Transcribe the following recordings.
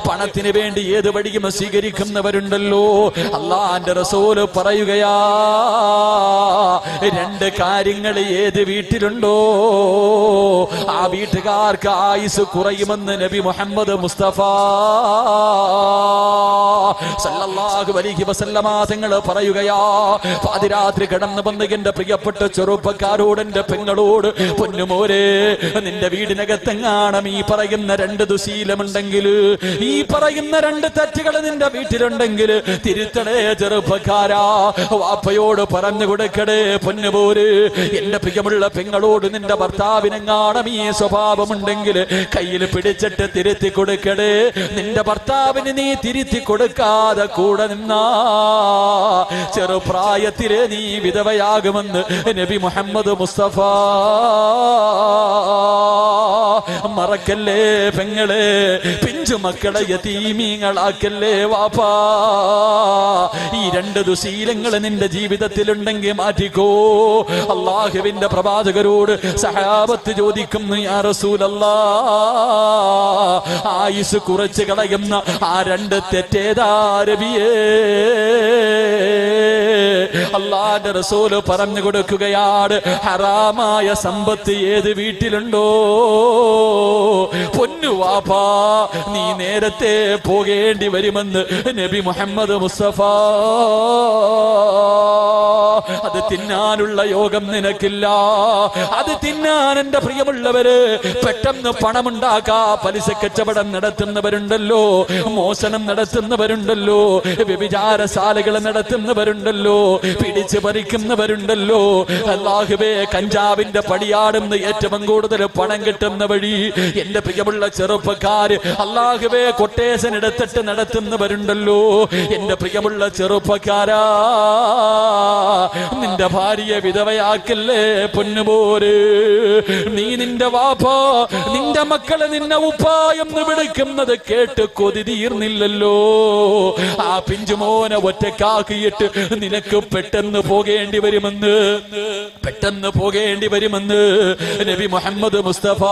പണത്തിന് വേണ്ടി ഏത് വഴിയും സ്വീകരിക്കുന്നവരുണ്ടല്ലോ. അള്ളാന്റെ റസൂല് പറയുകയാ, രണ്ട് കാര്യങ്ങൾ ഏത് വീട്ടിലുണ്ടോ ആ വീട്ടുകാർക്ക് ആയുസ് കുറയുമെന്ന് നബി മുഹമ്മദ് മുസ്തഫ സല്ലല്ലാഹു അലൈഹി വസല്ലമ തങ്ങൾ പറയുകയാ. പാതിരാത്രി കടന്നു വന്ന് എന്റെ പ്രിയപ്പെട്ട ചെറുപ്പക്കാരോട്, എന്റെ പെങ്ങളോട്, പൊന്നുമോരെ, നിന്റെ വീടിനകത്തെങ്ങാണം ഈ പറയുന്ന രണ്ട് ദുശീലമുണ്ടെങ്കിൽ, ഈ പറയുന്ന രണ്ട് തെറ്റുകൾ നിന്റെ വീട്ടിലുണ്ടെങ്കിൽ തിരുത്തണേ ചെറുപ്പക്കാരാ. വാപ്പയോട് പറഞ്ഞു കൊടുക്കടേ പൊന്നുമോര്. എന്റെ പ്രിയമുള്ള പെങ്ങളോട്, നിന്റെ ഭർത്താവിനെങ്ങാണം ഈ സ്വഭാവമുണ്ടെങ്കിൽ കയ്യിൽ പിടിച്ചിട്ട് തിരുത്തി കൊടുക്കടേ. നിന്റെ ഭർത്താവിന് നീ തിരുത്തി കൊടുക്കാതെ കൂടെ നിന്നാ ചെറുപ്രായത്തിലെ നീ വിധവയാകുമെന്ന് നബി മുഹമ്മദ് മുസ്തഫ. മറക്കല്ലേ പെങ്ങളെ, പിഞ്ചു മക്കളെ യതീമീങ്ങളാക്കല്ലേ വാപ്പാ. ഈ രണ്ട് ദുശീലങ്ങൾ നിന്റെ ജീവിതത്തിലുണ്ടെങ്കിൽ മാറ്റിക്കോ. അള്ളാഹുവിന്റെ പ്രവാചകരോട് സഹാബത്ത് ചോദിക്കുന്നു, യാ റസൂലല്ലാഹ്, ആയുസ് കുറച്ച് കളയുന്ന ആ രണ്ട് തെറ്റേതാ നബിയേ? അള്ളാന്റെ റസൂല് പറഞ്ഞു കൊടുക്കുകയാണ്, ഹറാമായ സമ്പത്ത് ഏത് വീട്ടിലുണ്ടോ പൊന്നു വാപ്പാ, നീ നേരത്തെ പോകേണ്ടി വരുമെന്ന് നബി മുഹമ്മദ് മുസ്തഫ. അത് തിന്നാനുള്ള യോഗം നിനക്കില്ല. അത് തിന്നാൻ എന്റെ പ്രിയമുള്ളവര് പെട്ടെന്ന് പണമുണ്ടാക്കാ പലിശ കച്ചവടം നടത്തുന്നവരുണ്ടല്ലോ, മോഷണം നടത്തുന്നവരുണ്ടല്ലോ, വ്യഭിചാരശാലകൾ നടത്തുന്നവരുണ്ടല്ലോ, പിടിച്ചു പറിക്കുന്നവരുണ്ടല്ലോ. അല്ലാഹുവേ, കഞ്ചാവിന്റെ പടിയാടുന്ന ഏറ്റവും കൂടുതൽ പണം കിട്ടുന്ന വഴി എന്റെ പ്രിയമുള്ള ചെറുപ്പക്കാര്, അല്ലാഹുവേ, കൊട്ടേഷൻ എടുത്തിട്ട് നടത്തുന്നവരുണ്ടല്ലോ. എന്റെ പ്രിയമുള്ള ചെറുപ്പക്കാരാ, നിന്റെ ഭാര്യയെ വിധവയാക്കല്ലേ പൊന്നുപോര്. നീ നിന്റെ വാപ്പ, നിന്റെ മക്കളെ നിന്നെ ഉപ്പായെന്ന് വിളിക്കുന്നത് കേട്ട് കൊതി തീർന്നില്ലല്ലോ. ആ പിഞ്ചുമോനെ ഒറ്റക്കാക്കിയിട്ട് നിനക്ക് പെട്ടെന്ന് പോകേണ്ടി വരുമെന്ന്, പെട്ടെന്ന് പോകേണ്ടി വരുമെന്ന് നബി മുഹമ്മദ് മുസ്തഫ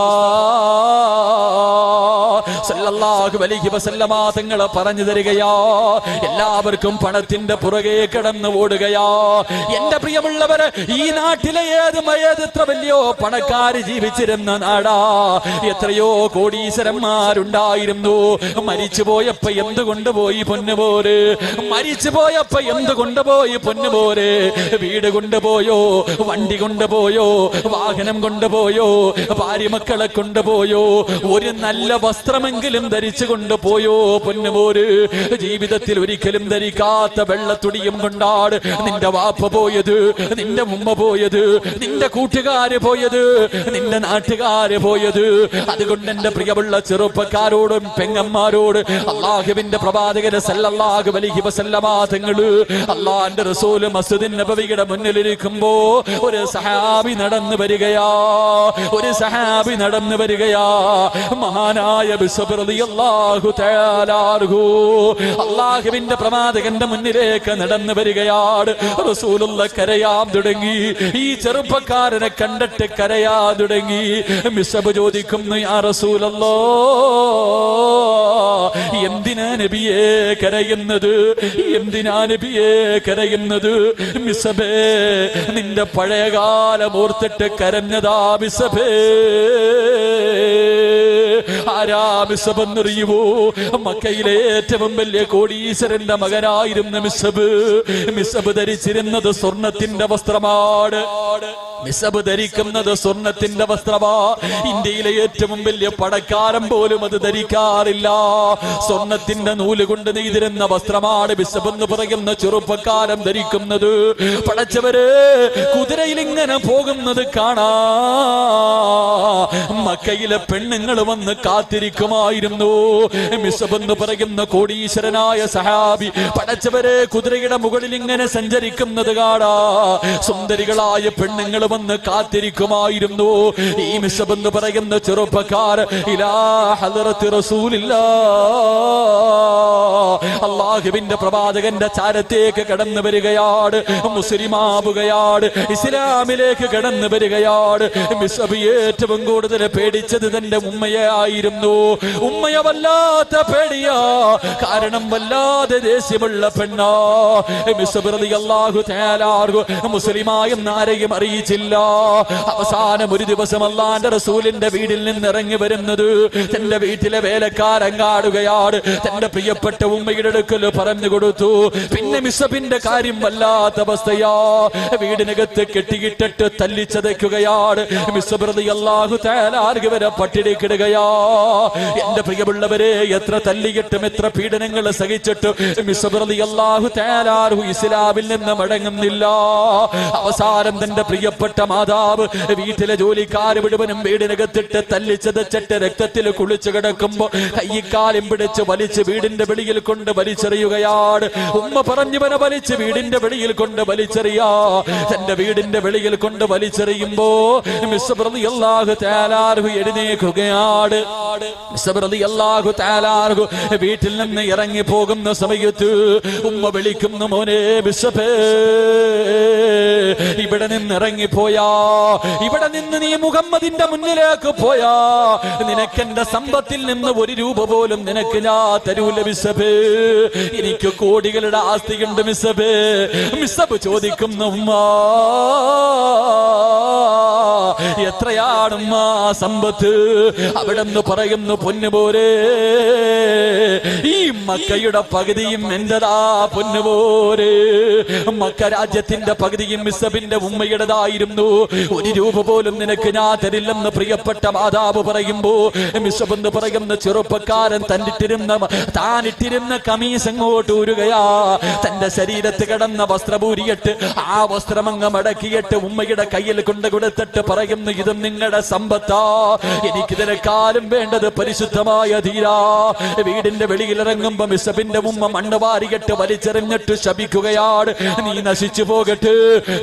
സല്ലല്ലാഹു അലൈഹി വസല്ലമ തങ്ങൾ പറഞ്ഞു തരികയാ. എല്ലാവർക്കും പണത്തിന്റെ പുറകെ കടന്നു ഓടുകയാ. എന്റെ പ്രിയമുള്ളവര്, ഈ നാട്ടിലെ ഏതെത്ര വലിയോ പണക്കാര് ജീവിച്ചിരുന്ന നാടാ. എത്രയോ കോടീശ്വരന്മാരുണ്ടായിരുന്നു. മരിച്ചുപോയപ്പോ എന്ത് കൊണ്ടുപോയി പൊന്നുപോര്? മരിച്ചുപോയപ്പോ എന്ത് കൊണ്ടുപോയി പൊന്നുപോര്? വീട് കൊണ്ടുപോയോ, വണ്ടി കൊണ്ടുപോയോ, വാഹനം കൊണ്ടുപോയോ, ഭാര്യ മക്കളെ കൊണ്ടുപോയോ, ഒരു നല്ല വസ്ത്രമെങ്കിലും ധരിച്ചു കൊണ്ടുപോയോ പൊന്നുപോര്? ജീവിതത്തിൽ ഒരിക്കലും ധരിക്കാത്ത വെള്ളത്തുടിയും കൊണ്ടാണ് നിന്റെ വാപ്പ പോയത്, നിന്റെ ഉമ്മ പോയത്, നിന്റെ കൂട്ടുകാര് പോയത്, നിന്റെ നാട്ടുകാര് പോയത്. അതുകൊണ്ട് എന്റെ പ്രിയമുള്ള ചെറുപ്പക്കാരോടും പെങ്ങന്മാരോട് അല്ലാഹുവിന്റെ പ്രവാചകൻ സല്ലല്ലാഹു അലൈഹി വസല്ലമ തങ്ങള്, അല്ലാഹുവിന്റെ റസൂല് മസ്ജിദുൻ നബവിയുടെ മുന്നിലിരിക്കുമ്പോ ഒരു സഹാബി നടന്നു വരികയാ. ഒരു സഹാബി നടന്നു വരികയാ. മഹാനായ ബിസ്ബ് റളിയല്ലാഹു തആല അൻഹു അല്ലാഹുവിന്റെ പ്രവാചകന്റെ മുന്നിലേക്ക് നടന്നു വരികയാണ്. റസൂലുള്ളാഹി കരയാൻ തുടങ്ങി. ഈ ചെറുപ്പക്കാരനെ കണ്ടിട്ട് കരയാൻ തുടങ്ങി. ബിസ്ബ് ചോദിക്കുന്നു, യാ റസൂലല്ലാഹ്, എന്തിനാ നബിയേ കരയുന്നത്? എന്തിനാ നബിയേ കരയുന്നത്? ബിസ്ബേ, നിന്റെ പഴയകാലം ഓർത്തിട്ട് കരഞ്ഞതാ ബിസ്ബേ. ആരാ ബിസ്ബ് എന്നറിയുമോ? മക്കയിലെ ഏറ്റവും വലിയ കോടീശ്വരന്റെ മകനായിരുന്നു ബിസ്ബ്. ബിസ്ബ് ധരിച്ചിരുന്നത് സ്വർണത്തിന്റെ വസ്ത്രമാണ്. ബിസ്ബ് ധരിക്കുന്നത് സ്വർണത്തിന്റെ വസ്ത്രമാ. ഇന്ത്യയിലെ ഏറ്റവും വലിയ പണക്കാരൻ പോലും അത് ധരിക്കാറില്ല. സ്വർണത്തിന്റെ നൂല് കൊണ്ട് നെയ്തിരുന്ന വസ്ത്രമാണ് ബിസ്ബ് എന്ന് പറയുന്ന ചെറുപ്പക്കാരൻ ധരിക്കുന്നത്. പടച്ചവര്, കുതിരയിൽ ഇങ്ങനെ പോകുന്നത് കാണാ മക്കയിലെ പെണ്ണുങ്ങൾ വന്ന് കാത്തിരിക്കുമായിരുന്നു. ബിസ്ബ് എന്ന് പറയുന്ന കോടീശ്വരനായ സഹാബി പടച്ചവരെ കുതിരയുടെ മുകളിൽ ഇങ്ങനെ സഞ്ചരിക്കുന്നത് കാണാ സുന്ദരികളായ പെണ്ണുങ്ങൾ വന്ന് കാത്തിരിക്കുമായിരുന്നു. ഈ ബിസ്ബ് എന്ന് പറയുന്ന ചെറുപ്പക്കാർ ഇലാ ഹദ്റത്തി റസൂലില്ലാഹ്, അല്ലാഹുവിന്റെ പ്രവാചകന്റെ ചാരത്തേക്ക് കടന്നു വരികയാണ്. മുസ്ലിമാവുകയാണ്, ഇസ്ലാമിലേക്ക് കടന്നു വരികയാണ്. ബിസ്ബ് ഏറ്റവും കൂടുതൽ പേടിച്ചത് തന്റെ ഉമ്മയെ ആയിരുന്നു. ഉമ്മയെ വല്ലാത്ത പേടിയാ. കാരണം വല്ലാതെ ദേഷ്യമുള്ള പെണ്ണോ. മിസ്ബ് റളിയല്ലാഹു തആല മുസ്ലിമായെന്ന് ആരെയും അറിയിച്ചില്ല. അവസാനം ഒരു ദിവസം അല്ലാഹുവിന്റെ റസൂലിന്റെ വീട്ടിൽ നിന്ന് ഇറങ്ങി വരുന്നത് തന്റെ വീട്ടിലെ വേലക്കാരൻ കാണുകയാണ്. തന്റെ പ്രിയപ്പെട്ട ഉമ്മയുടെ അടുക്കൽ പറഞ്ഞു കൊടുത്തു. പിന്നെ മിസ്ബിന്റെ കാര്യം വല്ലാത്ത അവസ്ഥയാ. വീടിനകത്ത് കെട്ടിയിട്ടിട്ട് തല്ലിച്ചതയ്ക്കുകയാണ്. മിസ്ബ് റളിയല്ലാഹു തആല വരെ പട്ടിണി കിടുകയാ. എന്റെ പ്രിയമുള്ളവരെ, എത്ര തല്ലിയിട്ടും എത്ര പീഡനങ്ങൾ സഹിച്ചിട്ട് മിസ്ബ് റളിയല്ലാഹു തആല ഇസ്ലാമിൽ നിന്ന് മടങ്ങുന്നില്ല. അവസാനം തന്റെ പ്രിയപ്പെട്ട മാതാവ് വീട്ടിലെ ജോലിക്കാർ മുഴുവനും വീടിനകത്തിട്ട് തല്ലിച്ചതച്ചിട്ട് രക്തത്തിൽ കുളിച്ചു കിടക്കുമ്പോ കൈക്കാലും പിടിച്ച് വലിച്ച് വീടിന്റെ വെളിയിൽ കൊണ്ട് വലിച്ചെറിയുകയാണ്. ഉമ്മ പറഞ്ഞവനെ വലിച്ച് വീടിന്റെ വെളിയിൽ കൊണ്ട് വലിച്ചെറിയാ. തന്റെ വീടിന്റെ വെളിയിൽ കൊണ്ട് വലിച്ചെറിയുമ്പോ മിസ്ബ് റളിയല്ലാഹു തആല എഴുന്നേൽക്കുകയാണ്. മിസ്ബ് റളിയല്ലാഹു തആല വീട്ടിൽ നിന്ന് ഇറങ്ങി പോകുന്ന സമയത്ത് ഉമ്മ വിളിക്കുന്നു, മോനെ മിസ്ബേ, ഇവിടെ നിന്ന് ഇറങ്ങിപ്പോയാ, ഇവിടെ നിന്ന് നീ മുഹമ്മദിന്റെ മുന്നിലേക്ക് പോയാ, നിനക്കെന്റെ സമ്പത്തിൽ നിന്ന് ഒരു രൂപ പോലും നിനക്ക് ഞാൻ തരൂല മിസ്ബേ. എനിക്ക് കോടികളുടെ ആസ്തിയുണ്ട് മിസ്ബേ. മിസ്ബ് ചോദിക്കുന്നു, ഉമ്മ എത്രയാണ് സമ്പത്ത്? അവിടെ നിന്ന് പറയുന്നു, പൊന്നുപോരെ, ഈ മക്കയുടെ പകുതിയും എന്റെതാ പൊന്നുപോരെ. മക്ക രാജ്യത്തിന്റെ പകുതിയും മിസ്ബിന്റെ ഉമ്മയുടേതായിരുന്നു. ഒരു രൂപ പോലും നിനക്ക് ഞാൻ തരില്ലെന്ന് പ്രിയപ്പെട്ട മാതാവ് പറയുമ്പോ മിസ്ബ് എന്ന് പറയുന്ന ചെറുപ്പക്കാരൻ താനിട്ടിരുന്ന കമീസ് അങ്ങോട്ട് ഊരുകയാ. തന്റെ ശരീരത്ത് കിടന്ന വസ്ത്രപൂരിയിട്ട് ആ വസ്ത്രമങ്ങ് മടക്കിയിട്ട് ഉമ്മയുടെ കയ്യിൽ കൊണ്ട് കൊടുത്തിട്ട് പറയുന്നു, ഇത് നിങ്ങളുടെ സമ്പത്താ, എനിക്കിതിനെക്കാളും വേണ്ടത് പരിശുദ്ധമായ ധീരാ. വീടിന്റെ വെളിയിൽ ഇറങ്ങുമ്പോ മിസ്ബിന്റെ ഉമ്മ മണ്ണ് വാരിയിട്ട് വലിച്ചെറിഞ്ഞിട്ട് ശപിക്കുകയാണ്, നീ നശിച്ചു പോകട്ടെ,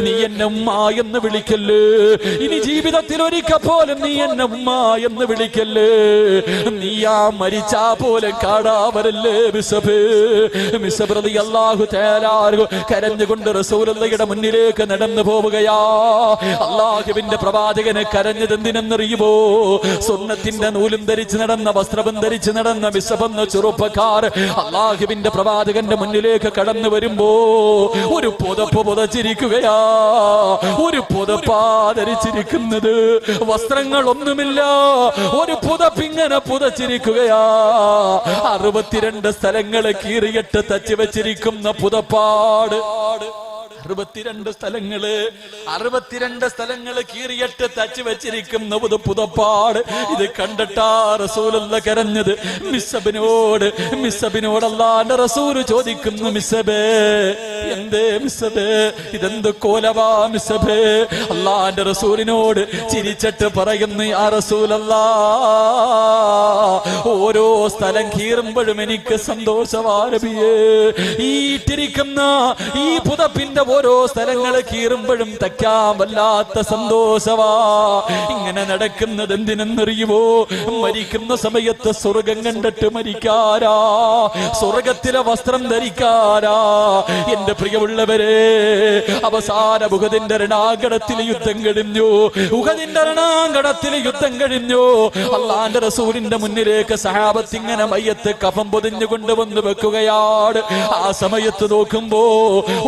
നീ എന്നെ ഉമ്മ എന്ന് വിളിക്കല്ലേ, ഇനി ജീവിതത്തിൽ ഒരിക്കൽ പോലും നീ എന്നെ ഉമ്മ എന്ന് വിളിക്കല്ലേ, നീയാ മരിച്ചാ പോലും കാണാവരല്ലേ മിസ്ബ്. മിസ്ബ് റളിയല്ലാഹു തആല കരഞ്ഞുകൊണ്ട് റസൂലുള്ളാഹിയുടെ മുന്നിലേക്ക് നടന്നു പോവുകയാ. അല്ലാഹുവിന്റെ പ്രവാചകനെ കരഞ്ഞത് എന്തിനെന്നറിയുമോ? സ്വർണ്ണത്തിന്റെ നൂലും ധരിച്ച് നടന്ന വസ്ത്രവും ധരിച്ച് നടന്ന മിസ്ബ് എന്ന ചെറുപ്പക്കാർ അല്ലാഹുവിന്റെ പ്രവാചകന്റെ മുന്നിലേക്ക് കടന്നു വരുമ്പോ ഒരു പുതപ്പ് പുതച്ചിരിക്കുകയാ. ഒരു പുതപ്പാ ധരിച്ചിരിക്കുന്നത്, വസ്ത്രങ്ങളൊന്നുമില്ല, ഒരു പുതപ്പിങ്ങനെ പുതച്ചിരിക്കുകയാ. 62 സ്ഥലങ്ങള് കീറിയിട്ട് തച്ചു വെച്ചിരിക്കുന്ന പുതപ്പാട്. 62 സ്ഥലങ്ങള് കീറിയിട്ട് തച്ചു വെച്ചിരിക്കുന്ന പുതപ്പാട്. ഇത് കണ്ടിട്ടാ റസൂലുള്ള കരഞ്ഞത്. മിസ്ബിനോട് അല്ലാഹുവിന്റെ റസൂൽ ചോദിക്കുന്നു, മിസ്ബേ, എന്തേ മിസ്ബേ, ഇതെന്ത് കോലവാ മിസ്ബേ? അല്ലാഹുവിന്റെ റസൂലിനോട് ചിരിച്ചിട്ട് പറയുന്നു, യാ റസൂലല്ലാഹ്, ഓരോ സ്ഥലം കീറുമ്പോഴും എനിക്ക് സന്തോഷമാ നബിയേ. ഈ ഇട്ടിരിക്കുന്ന ഈ പുതപ്പിന്റെ ഓരോ സ്ഥലങ്ങൾ കീറുമ്പോഴും തയ്ക്കാൻ വല്ലാത്ത സന്തോഷവാ. ഇങ്ങനെ നടക്കുന്നത് എന്തിനെന്നറിയുമോ? മരിക്കുന്ന സമയത്ത് സ്വർഗം കണ്ടിട്ട് മരിക്കാരാ, സ്വർഗത്തിലെ വസ്ത്രം ധരിക്കാരാ. എന്റെ പ്രിയമുള്ളവരെ, അവസാന ഉഹദിന്റെ രണാങ്കണത്തിൽ യുദ്ധം കഴിഞ്ഞു. അല്ലാഹുവിന്റെ റസൂലിന്റെ മുന്നിലേക്ക് സഹാബത്ത് ഇങ്ങനെ മയ്യത്ത് കഫം പൊതിഞ്ഞു കൊണ്ടുവന്ന് വെക്കുകയാണ്. ആ സമയത്ത് നോക്കുമ്പോ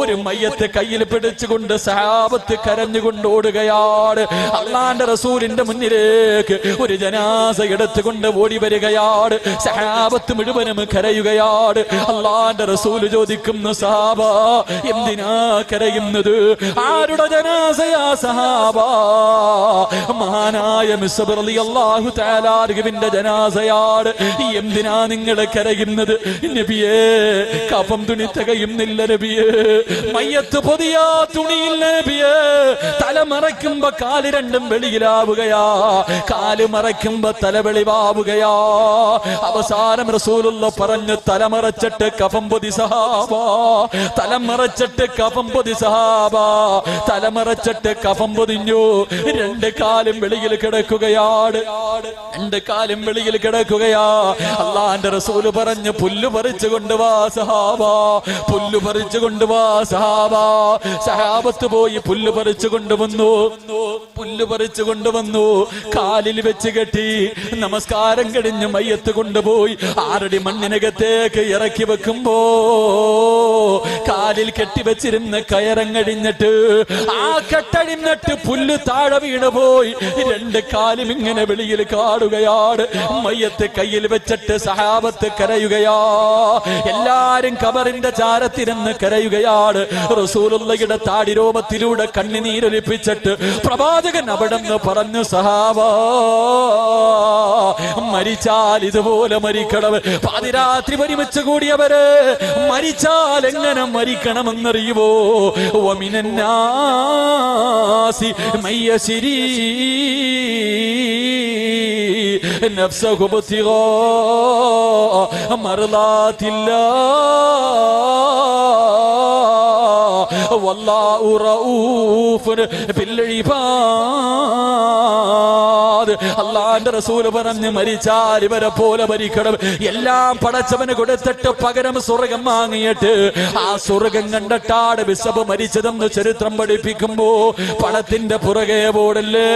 ഒരു മയ്യത്ത് കയ്യിൽ പിടിച്ചുകൊണ്ട് സഹാബത്ത് കരഞ്ഞുകൊണ്ട് ഓടുകയാണ്. അല്ലാഹുവിന്റെ റസൂലിന്റെ മുന്നിലേക്ക് ഒരു ജനാസ എടുത്തുകൊണ്ട് ഓടി വരികയാണ്. സഹാബത്ത് മുഴുവനും കരയുകയാണ്. അല്ലാഹുവിന്റെ റസൂല് ചോദിക്കുന്നു, സഹാബ, എന്തിനാ കരയുന്നത്? ആരുടെ ജനാസയാ സഹാബ? മഹാനായ മിസ്ബ് റളിയല്ലാഹു തആല അൻഹുവിന്റെ ജനാസയാണ്. എന്തിനാ നിങ്ങൾ കരയുന്നത്? നബിയേ, കഫം തുണി തികയുന്നില്ല നബിയേ, മയ്യത്ത് പൊതിയാ തുണിയില്ല നബിയേ, തല മറയ്ക്കുമ്പോ കാല് രണ്ടും വെളിയിലാവുകയാ, കാല് മറയ്ക്കുമ്പോ തല വെളിവാവുകയാ. അവസാനം റസൂലുള്ള പറഞ്ഞു, തലമറച്ചിട്ട് കഫം പൊതി സഹാബ, തലമറച്ചിട്ട് കഫം പൊതി സഹാബ. തലമറച്ചിട്ട് കഫം പൊതിഞ്ഞു. 2 കാലും വെളിയിൽ കിടക്കുകയാണ്, 2 കാലും വെളിയിൽ കിടക്കുകയാ. അല്ലാഹുവിന്റെ റസൂല് പറഞ്ഞു, പുല്ല് പറിച്ചു കൊണ്ടുവാ സഹാബ, പുല്ല് പറിച്ചു കൊണ്ടുവാ സഹാബ. സഹാബത്ത് പോയി പുല്ല് പറിച്ചു കൊണ്ടുവന്നു കാലിൽ വെച്ച് കെട്ടി നമസ്കാരം കഴിഞ്ഞ് മയ്യത്ത് കൊണ്ടുപോയി 6 അടി മണ്ണിനകത്തേക്ക് ഇറക്കി വെക്കുമ്പോ കാലിൽ കെട്ടിവെച്ചിരുന്ന കയറങ്ങടിഞ്ഞിട്ട് ആ കെട്ടടിഞ്ഞിട്ട് പുല്ല് താഴെ വീണുപോയി. 2 കാലും ഇങ്ങനെ വെളിയിൽ കാടുകയാണ്. മയ്യത്ത് കയ്യിൽ വെച്ചിട്ട് സഹാബത്ത് കരയുകയാ. എല്ലാരും കബറിന്റെ ചാരത്തിരുന്ന് കരയുകയാണ്. റസൂലുള്ളാഹിയുടെ താടിരോമത്തിലൂടെ കണ്ണുനീരൊലിപ്പിച്ചിട്ട് പ്രവാചകൻ അവിടെ നിന്ന് പറഞ്ഞു, സഹാബാ, മരിച്ചാൽ ഇതുപോലെ മരിക്കണം. പാതിരാത്രി ഒരുമിച്ച് കൂടിയവര് മരിച്ചാൽ എങ്ങനെ മരിക്കണമെന്നറിയുവോ? വമിനന്നാസി മയ്യസിരി നഫ്സഹു ബിത്തിഗാ മർളാത്തില്ലാഹ് വല്ലാഹു റഊഫുൻ ബിൽ ഇബാദ്. അല്ലാഹുവിന്റെ റസൂൽ പറഞ്ഞു, മരിച്ചാൽ ഇവരെ പോലെ മരിക്കണം. എല്ലാം പടച്ചവന് കൊടുത്തിട്ട് പകരം സ്വർഗം വാങ്ങിയിട്ട് ആ സ്വർഗം കണ്ടിട്ടാണ് ബിസബ് മരിച്ചതെന്ന് ചരിത്രം പഠിപ്പിക്കുമ്പോ പണത്തിന്റെ പുറകെ പോടല്ലേ,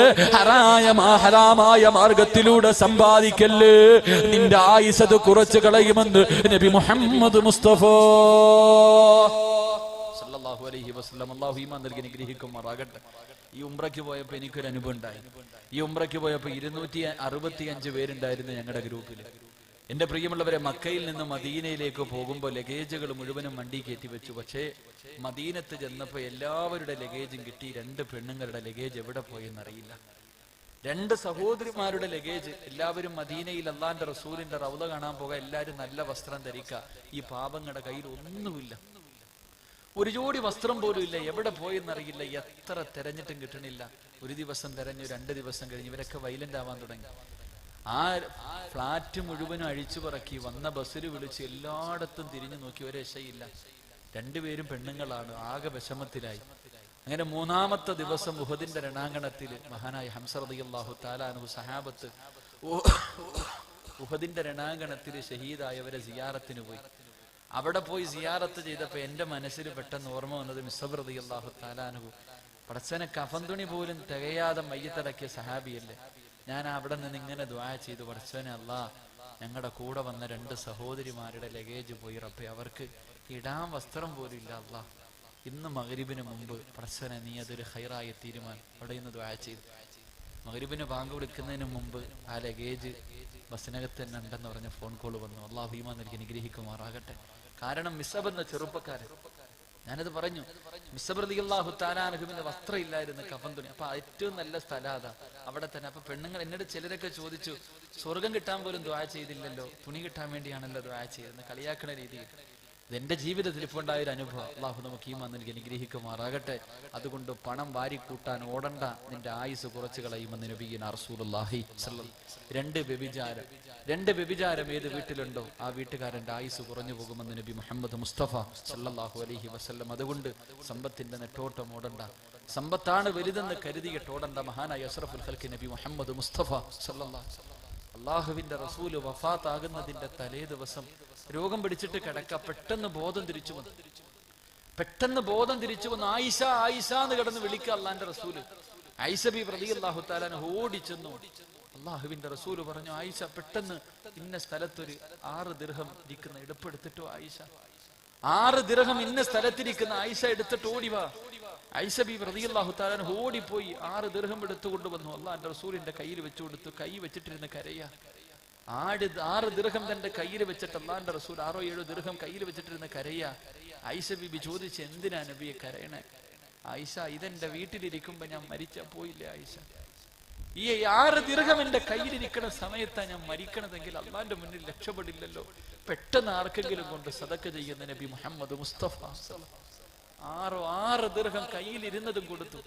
ഹറാമായ മാർഗത്തിലൂടെ സമ്പാദിക്കല്ലേ, നിന്റെ ആയുസ്സത് കുറച്ചു കളയുമെന്ന് നബി മുഹമ്മദ് മുസ്തഫ സല്ലല്ലാഹു അലൈഹി വസല്ലം. അല്ലാഹു ഈമാൻ നൽകി അനുഗ്രഹിക്കുമാറാകട്ടെ. ഈ ഉംറയ്ക്ക് പോയപ്പോ എനിക്കൊരു അനുഭവം ഉണ്ടായി. ഈ ഉംറയ്ക്ക് പോയപ്പോ 265 പേരുണ്ടായിരുന്നു ഞങ്ങളുടെ ഗ്രൂപ്പിൽ. എന്റെ പ്രിയമുള്ളവരെ, മക്കയിൽ നിന്ന് മദീനയിലേക്ക് പോകുമ്പോൾ ലഗേജുകൾ മുഴുവനും വണ്ടി കയറ്റി വെച്ചു. പക്ഷേ മദീനത്ത് ചെന്നപ്പോ എല്ലാവരുടെ ലഗേജും കിട്ടി. 2 പെണ്ണുങ്ങളുടെ ലഗേജ് എവിടെ പോയെന്നറിയില്ല. 2 സഹോദരിമാരുടെ ലഗേജ്. എല്ലാവരും മദീനയിൽ അല്ലാഹുവിന്റെ റസൂലിന്റെ റൗള കാണാൻ പോകാൻ എല്ലാവരും നല്ല വസ്ത്രം ധരിക്കുക. ഈ പാപങ്ങളുടെ കയ്യിൽ ഒന്നുമില്ല, ഒരു ജോഡി വസ്ത്രം പോലും ഇല്ല. എവിടെ പോയെന്നറിയില്ല. എത്ര തെരഞ്ഞിട്ടും കിട്ടണില്ല. ഒരു ദിവസം തെരഞ്ഞു, 2 ദിവസം കഴിഞ്ഞ് ഇവരൊക്കെ വൈലന്റ് ആവാൻ തുടങ്ങി. ആ ഫ്ലാറ്റ് മുഴുവനും അഴിച്ചു പറക്കി. വന്ന ബസ്സിൽ വിളിച്ച് എല്ലായിടത്തും തിരിഞ്ഞു നോക്കി, ഒരു രക്ഷയില്ല. 2 പേരും പെണ്ണുങ്ങളാണ്. ആകെ വിഷമത്തിലായി. അങ്ങനെ 3-ാമത്തെ ദിവസം ഉഹദിന്റെ രണാങ്കണത്തിൽ മഹാനായ ഹംസ റളിയല്ലാഹു തആല അൻഹു സഹാബത്ത് ഉഹദിന്റെ രണാങ്കണത്തിൽ ഷഹീദായവരെ സിയാറത്തിന് പോയി. അവിടെ പോയി സിയാറത്ത് ചെയ്തപ്പോ എന്റെ മനസ്സിൽ പെട്ടെന്ന് ഓർമ്മ വന്നത് മിസ്അബ് റളിയല്ലാഹു തആല അൻഹു. പടച്ചവനെ കഫൻ തുണി പോലും തികയാതെ മയ്യത്തടക്കിയ സഹാബിയല്ലേ. ഞാൻ അവിടെ നിന്ന് ഇങ്ങനെ ദുആ ചെയ്തു, പടച്ചവനെ അല്ലാഹ്, ഞങ്ങളുടെ കൂടെ വന്ന 2 സഹോദരിമാരുടെ ലഗേജ് പോയി റബ്ബേ, അവർക്ക് ഇടാൻ വസ്ത്രം പോലും ഇല്ല അല്ലാഹ്. ഇന്ന് മഗ്രിബിന് മുമ്പ് പടച്ചവനെ നീ അതൊരു ഖൈറായ തീരുമാനം. അവിടെ നിന്ന് ദുആ ചെയ്തു. മഗ്രിബിന് ബാങ്ക് വിളിക്കുന്നതിന് മുമ്പ് ആ ലഗേജ് ബസ്സിനകത്ത് തന്നെ ഉണ്ടെന്ന് പറഞ്ഞ ഫോൺ കോൾ വന്നു. അല്ലാഹു ഈമാൻ നൽകി അനുഗ്രഹിക്കുമാറാകട്ടെ. കാരണം മിസ്അബ് എന്ന ചെറുപ്പക്കാരൻ, ഞാനത് പറഞ്ഞു, മിസ്അബ് റളിയല്ലാഹു തആല അൻഹുവിന്റെ വസ്ത്രം ഇല്ലായിരുന്നു, കഫൻ തുണി. അപ്പൊ ഏറ്റവും നല്ല സ്ഥലം അതാ, അവിടെ തന്നെ. അപ്പൊ പെണ്ണുങ്ങൾ എന്നോട് ചിലരൊക്കെ ചോദിച്ചു, സ്വർഗം കിട്ടാൻ പോലും ദുആ ചെയ്തില്ലല്ലോ, തുണി കിട്ടാൻ വേണ്ടിയാണല്ലോ ദുആ ചെയ്തതെന്ന് കളിയാക്കണ രീതിയിൽ. ഇതെന്റെ ജീവിതത്തിൽ ഇപ്പോൾ ഉണ്ടായ ഒരു അനുഭവം. അള്ളാഹു നമുക്ക് ഈമാൻ നൽകി അനുഗ്രഹിക്കുമാറാകട്ടെ. അതുകൊണ്ട് പണം വാരിക്കൂട്ടാൻ ഓടണ്ട, നിന്റെ ആയുസ് കുറച്ചു കളയുമെന്ന് നബിയുനാ റസൂലുള്ളാഹി സ്വല്ലല്ലാഹു. 2 വ്യഭിചാരം ഏത് വീട്ടിലുണ്ടോ ആ വീട്ടുകാരന്റെ ആയുസ് കുറഞ്ഞു പോകുമെന്ന് നബി മുഹമ്മദ് മുസ്തഫ സല്ലല്ലാഹു അലൈഹി വസല്ലം. അതുകൊണ്ട് സമ്പത്തിന്റെ നെട്ടോട്ടം ഓടണ്ട, സമ്പത്താണ് വലുതെന്ന് കരുതിയിട്ട് ഓടണ്ട. മഹാനായ അഷ്റഫുൽ ഖൽഖ് നബി മുഹമ്മദ് മുസ്തഫ സല്ലല്ലാഹു അലൈഹി വസല്ലം, അള്ളാഹുവിന്റെ റസൂല് വഫാത്താകുന്നതിന്റെ തലേ ദിവസം രോഗം പിടിച്ചിട്ട് കിടക്ക. പെട്ടെന്ന് ബോധം തിരിച്ചു വന്നു. ആയിഷ ആയിഷ എന്ന് കിടന്ന് വിളിക്കുക അള്ളാന്റെ റസൂല്. ആയിഷ ബീവി റളിയല്ലാഹു തആല അൻഹ ഓടിച്ചെന്നു. അള്ളാഹുവിന്റെ റസൂല് പറഞ്ഞു, ആയിഷ പെട്ടെന്ന് ഇന്ന സ്ഥലത്തൊരു 6 ദിർഹം ഇരിക്കുന്ന എടുപ്പെടുത്തിട്ടോ ആയിഷ, 6 ദിർഹം ഇന്ന സ്ഥലത്തിരിക്കുന്ന ആയിഷ എടുത്തിട്ട് ഓടിവാ. ആയിഷ ബീവി റളിയല്ലാഹു തആല അൻഹ ഓടിപ്പോയി 6 ദിർഹം എടുത്തുകൊണ്ട് വന്നു. അള്ളാന്റെ റസൂലിന്റെ കയ്യിൽ വെച്ചു കൊടുത്തു. കൈ വെച്ചിട്ടിരുന്ന് കരയാ. 6 ദിർഹം തന്റെ കയ്യിൽ വെച്ചിട്ട് അള്ളാന്റെ റസൂൽ 6-7 ദിർഹം കയ്യിൽ വെച്ചിട്ടിരുന്ന് കരയാ. ആയിഷ ബീബി ചോദിച്ചു, എന്തിനാ നബിയെ കരയണേ? ആയിഷ, ഇതെന്റെ വീട്ടിലിരിക്കുമ്പോ ഞാൻ മരിച്ചാ പോയില്ലേ ആയിഷ, ഈ 6 ദിർഹം എന്റെ കയ്യിലിരിക്കുന്ന സമയത്താ ഞാൻ മരിക്കണതെങ്കിൽ അള്ളാന്റെ മുന്നിൽ രക്ഷപ്പെടില്ലല്ലോ. പെട്ടെന്ന് ആർക്കെങ്കിലും കൊണ്ട് സദക്ക ചെയ്യുന്ന നബി മുഹമ്മദ് മുസ്തഫ 6 ദിർഹം കയ്യിലിരുന്നതും കൊടുത്തു.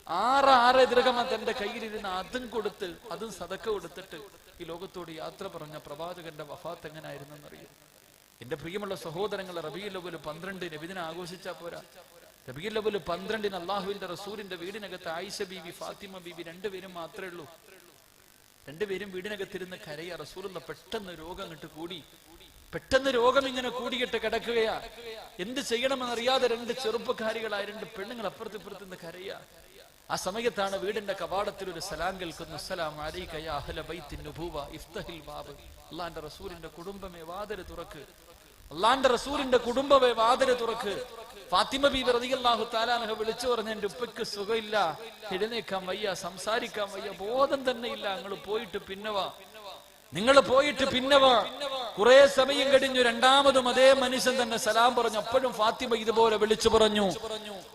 6 ദിർഹം തന്റെ കയ്യിലിരുന്ന അതും കൊടുത്ത്, അതും സദക്ക കൊടുത്തിട്ട് ഈ ലോകത്തോട് യാത്ര പറഞ്ഞ പ്രവാചകന്റെ വഫാത്ത് എങ്ങനായിരുന്നെന്നറിയും. എന്റെ പ്രിയമുള്ള സഹോദരങ്ങൾ, റബീഉൽ അവ്വൽ 12 നബിദിനം ആഘോഷിച്ചാ പോരാ. റബീഉൽ അവ്വൽ 12 അള്ളാഹുവിന്റെ റസൂലിന്റെ വീടിനകത്ത് ആയിഷ ബീവി ഫാത്തിമ ബീവി 2 പേരും മാത്രമേ ഉള്ളൂ. 2 പേരും വീടിനകത്തിരുന്ന് കരയ. റസൂലുള്ള പെട്ടെന്ന് രോഗം ഇട്ട് കൂടി. പെട്ടെന്ന് രോഗം ഇങ്ങനെ കൂടിയിട്ട് കിടക്കുകയാ. എന്ത് ചെയ്യണമെന്നറിയാതെ രണ്ട് ചെറുപ്പക്കാരികളായ രണ്ട് പെണ്ണുങ്ങൾ അപ്പുറത്തിപ്പുറത്തുനിന്ന് കരയാ. ആ സമയത്താണ് വീടിന്റെ കവാടത്തിൽ ഒരു സലാം കേൾക്കുന്നു. അസ്സലാമു അലൈക യാ അഹ്ല ബൈത്തിൻ നുബുവ ഇഫ്തഹിൽ ബാബ്. അല്ലാഹുവിന്റെ റസൂലിന്റെ കുടുംബമേ വാതില് തുറക്ക്. അല്ലാഹുവിന്റെ റസൂലിന്റെ കുടുംബമേ വാതില് തുറക്ക്. ഫാത്തിമ ബീബി റളിയല്ലാഹു തആല അൻഹ വിളിച്ചു പറഞ്ഞു, എന്റെ ഉപ്പയ്ക്ക് സുഖമില്ല, എഴുന്നേക്കാൻ വയ്യ, സംസാരിക്കാൻ വയ്യ, ബോധം തന്നെ ഇല്ല, നിങ്ങൾ പോയിട്ട് പിന്നെ വാ. കുറെ സമയം കഴിഞ്ഞു. രണ്ടാമതും അതേ മനുഷ്യൻ തന്നെ സലാം പറഞ്ഞു. അപ്പോഴും ഫാത്തിമ ഇതുപോലെ വിളിച്ചു പറഞ്ഞു.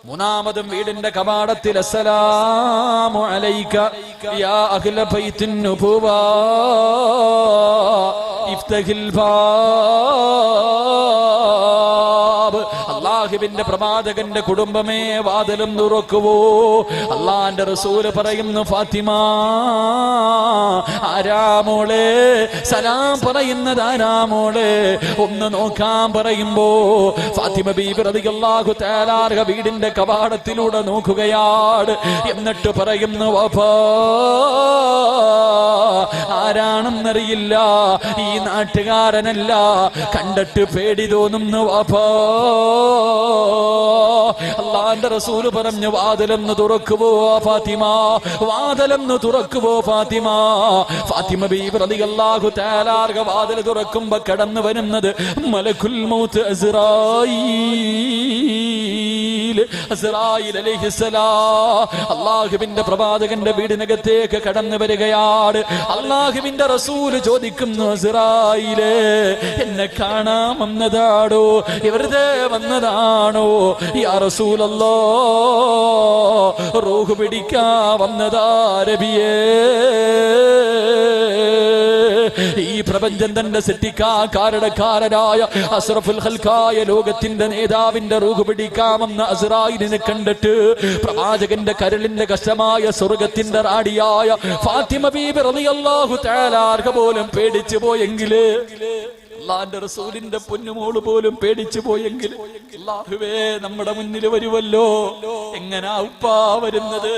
മൂന്നാമതും വീടിന്റെ കവാടത്തിൽ അസ്സലാമു അലൈക യാ അഹ്ല ബൈത്തിൻ നുബുവ ഇഫ്തഹിൽ ബാബ്. അല്ലാഹുവിന്റെ പ്രവാചകന്റെ കുടുംബമേ വാതിലും തുറക്കുവോ. അല്ലാഹുവിന്റെ റസൂല് പറയുന്നു, ഫാത്തിമ ആരാമോളെ, സലാം പറയുന്നത് ആരാമോളെ, ഒന്ന് നോക്കാൻ പറയുമ്പോ ഫാത്തിമ ബീബി റളിയല്ലാഹു തആല അൻഹ വീടിന്റെ കവാടത്തിലൂടെ നോക്കുകയാണ്. എന്നിട്ട് പറയുന്നു, വാപ്പാ ആരാണെന്നറിയില്ല, ഈ നാട്ടുകാരനല്ല, കണ്ടിട്ട് പേടി തോന്നുന്നു വാപ്പാ. അല്ലാഹുവിന്റെ റസൂല് പറഞ്ഞു, വാതിലൊന്ന് തുറക്കുവോ ഫാത്തിമ, വാതിലൊന്ന് തുറക്കുവോ ഫാത്തിമ. ഫാത്തിമ ബീബി റളിയല്ലാഹു തആല അൻഹ വാതിൽ തുറക്കുമ്പോ കടന്നു വരുന്നത് മലക്കുൽ മൗത്ത് അസ്റായീൽ അലൈഹിസ്സലാം. അല്ലാഹുവിന്റെ പ്രവാചകന്റെ വീടിനകത്തേക്ക് കടന്നു വരികയാണ്. അല്ലാഹുവിന്റെ റസൂല് ചോദിക്കുന്നു, അസ്റായീലേ എന്നെ കാണാൻ വന്നതാണോ, വെറുതെ വന്നതാണോ? യാ റസൂലല്ലാഹ്, റൂഹ് പിടിക്കാൻ വന്നതാ നബിയേ. ഈ പ്രപഞ്ചം തന്നെ സൃഷ്ടിക്കാൻ കാരണക്കാരനായ അസ്റഫുൽ ഖൽഖായ ലോകത്തിന്റെ നേതാവിന്റെ റൂഹ് പിടിക്കാമെന്ന അസ്റായിലിനെ കണ്ടിട്ട് പ്രവാചകന്റെ കരളിന്റെ കഷ്ടമായ സ്വർഗത്തിന്റെ റാണിയായ ഫാത്തിമ ബീബി റളിയല്ലാഹു തആല അൻഹ പോലും പേടിച്ചു പോയെങ്കില്, അല്ലാഹുവിന്റെ റസൂലിന്റെ പൊന്നുമോള് പോലും പേടിച്ചു പോയെങ്കിൽ, അല്ലാഹുവേ നമ്മുടെ മുന്നിൽ വരുവല്ലോ. എങ്ങനാ ഉപ്പാ വരുന്നത്,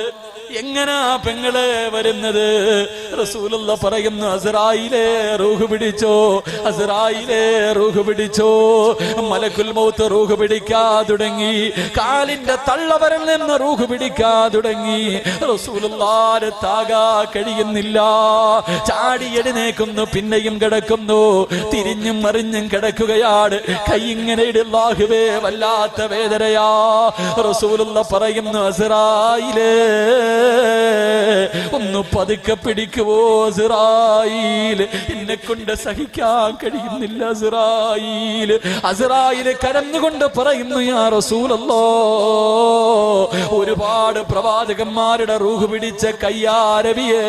എങ്ങനാ പെങ്ങളെ വരുന്നത്? റസൂലുള്ള പറയുന്നു, അസ്റായിലേ റൂഹ് പിടിച്ചോ, അസ്റായിലേ റൂഹ് പിടിച്ചോ. മലക്കുൽ മൗത്ത് റൂഹ് പിടിക്കാൻ തുടങ്ങി. കാലിന്റെ തള്ളവരിൽ നിന്ന് റൂഹ് പിടിക്കാൻ തുടങ്ങി. റസൂലുള്ളാഹിനെ താകാ കഴിയുന്നില്ല. ചാടി എഴുന്നേൽക്കുന്നു, പിന്നെയും കിടക്കുന്നു, തിരിഞ്ഞും മറിഞ്ഞും കിടക്കുകയാണ്. കൈ ഇങ്ങനെ ഇടുല്ലാഹുവേ, വല്ലാത്ത വേദനയാ. റസൂലുള്ള പറയുന്നു, അസ്റായിലേ ഒന്ന് പതുക്കെ പിടിക്കുവോ അസ്റായീൽ, എന്നെ കൊണ്ട് സഹിക്കാൻ കഴിയുന്നില്ല അസ്റായീൽ. അസ്റായീൽ കരഞ്ഞുകൊണ്ട് പറയുന്നു, യാ റസൂലല്ലാഹ്, ഒരുപാട് പ്രവാചകന്മാരുടെ റൂഹ് പിടിച്ച കയ്യാരവിയേ,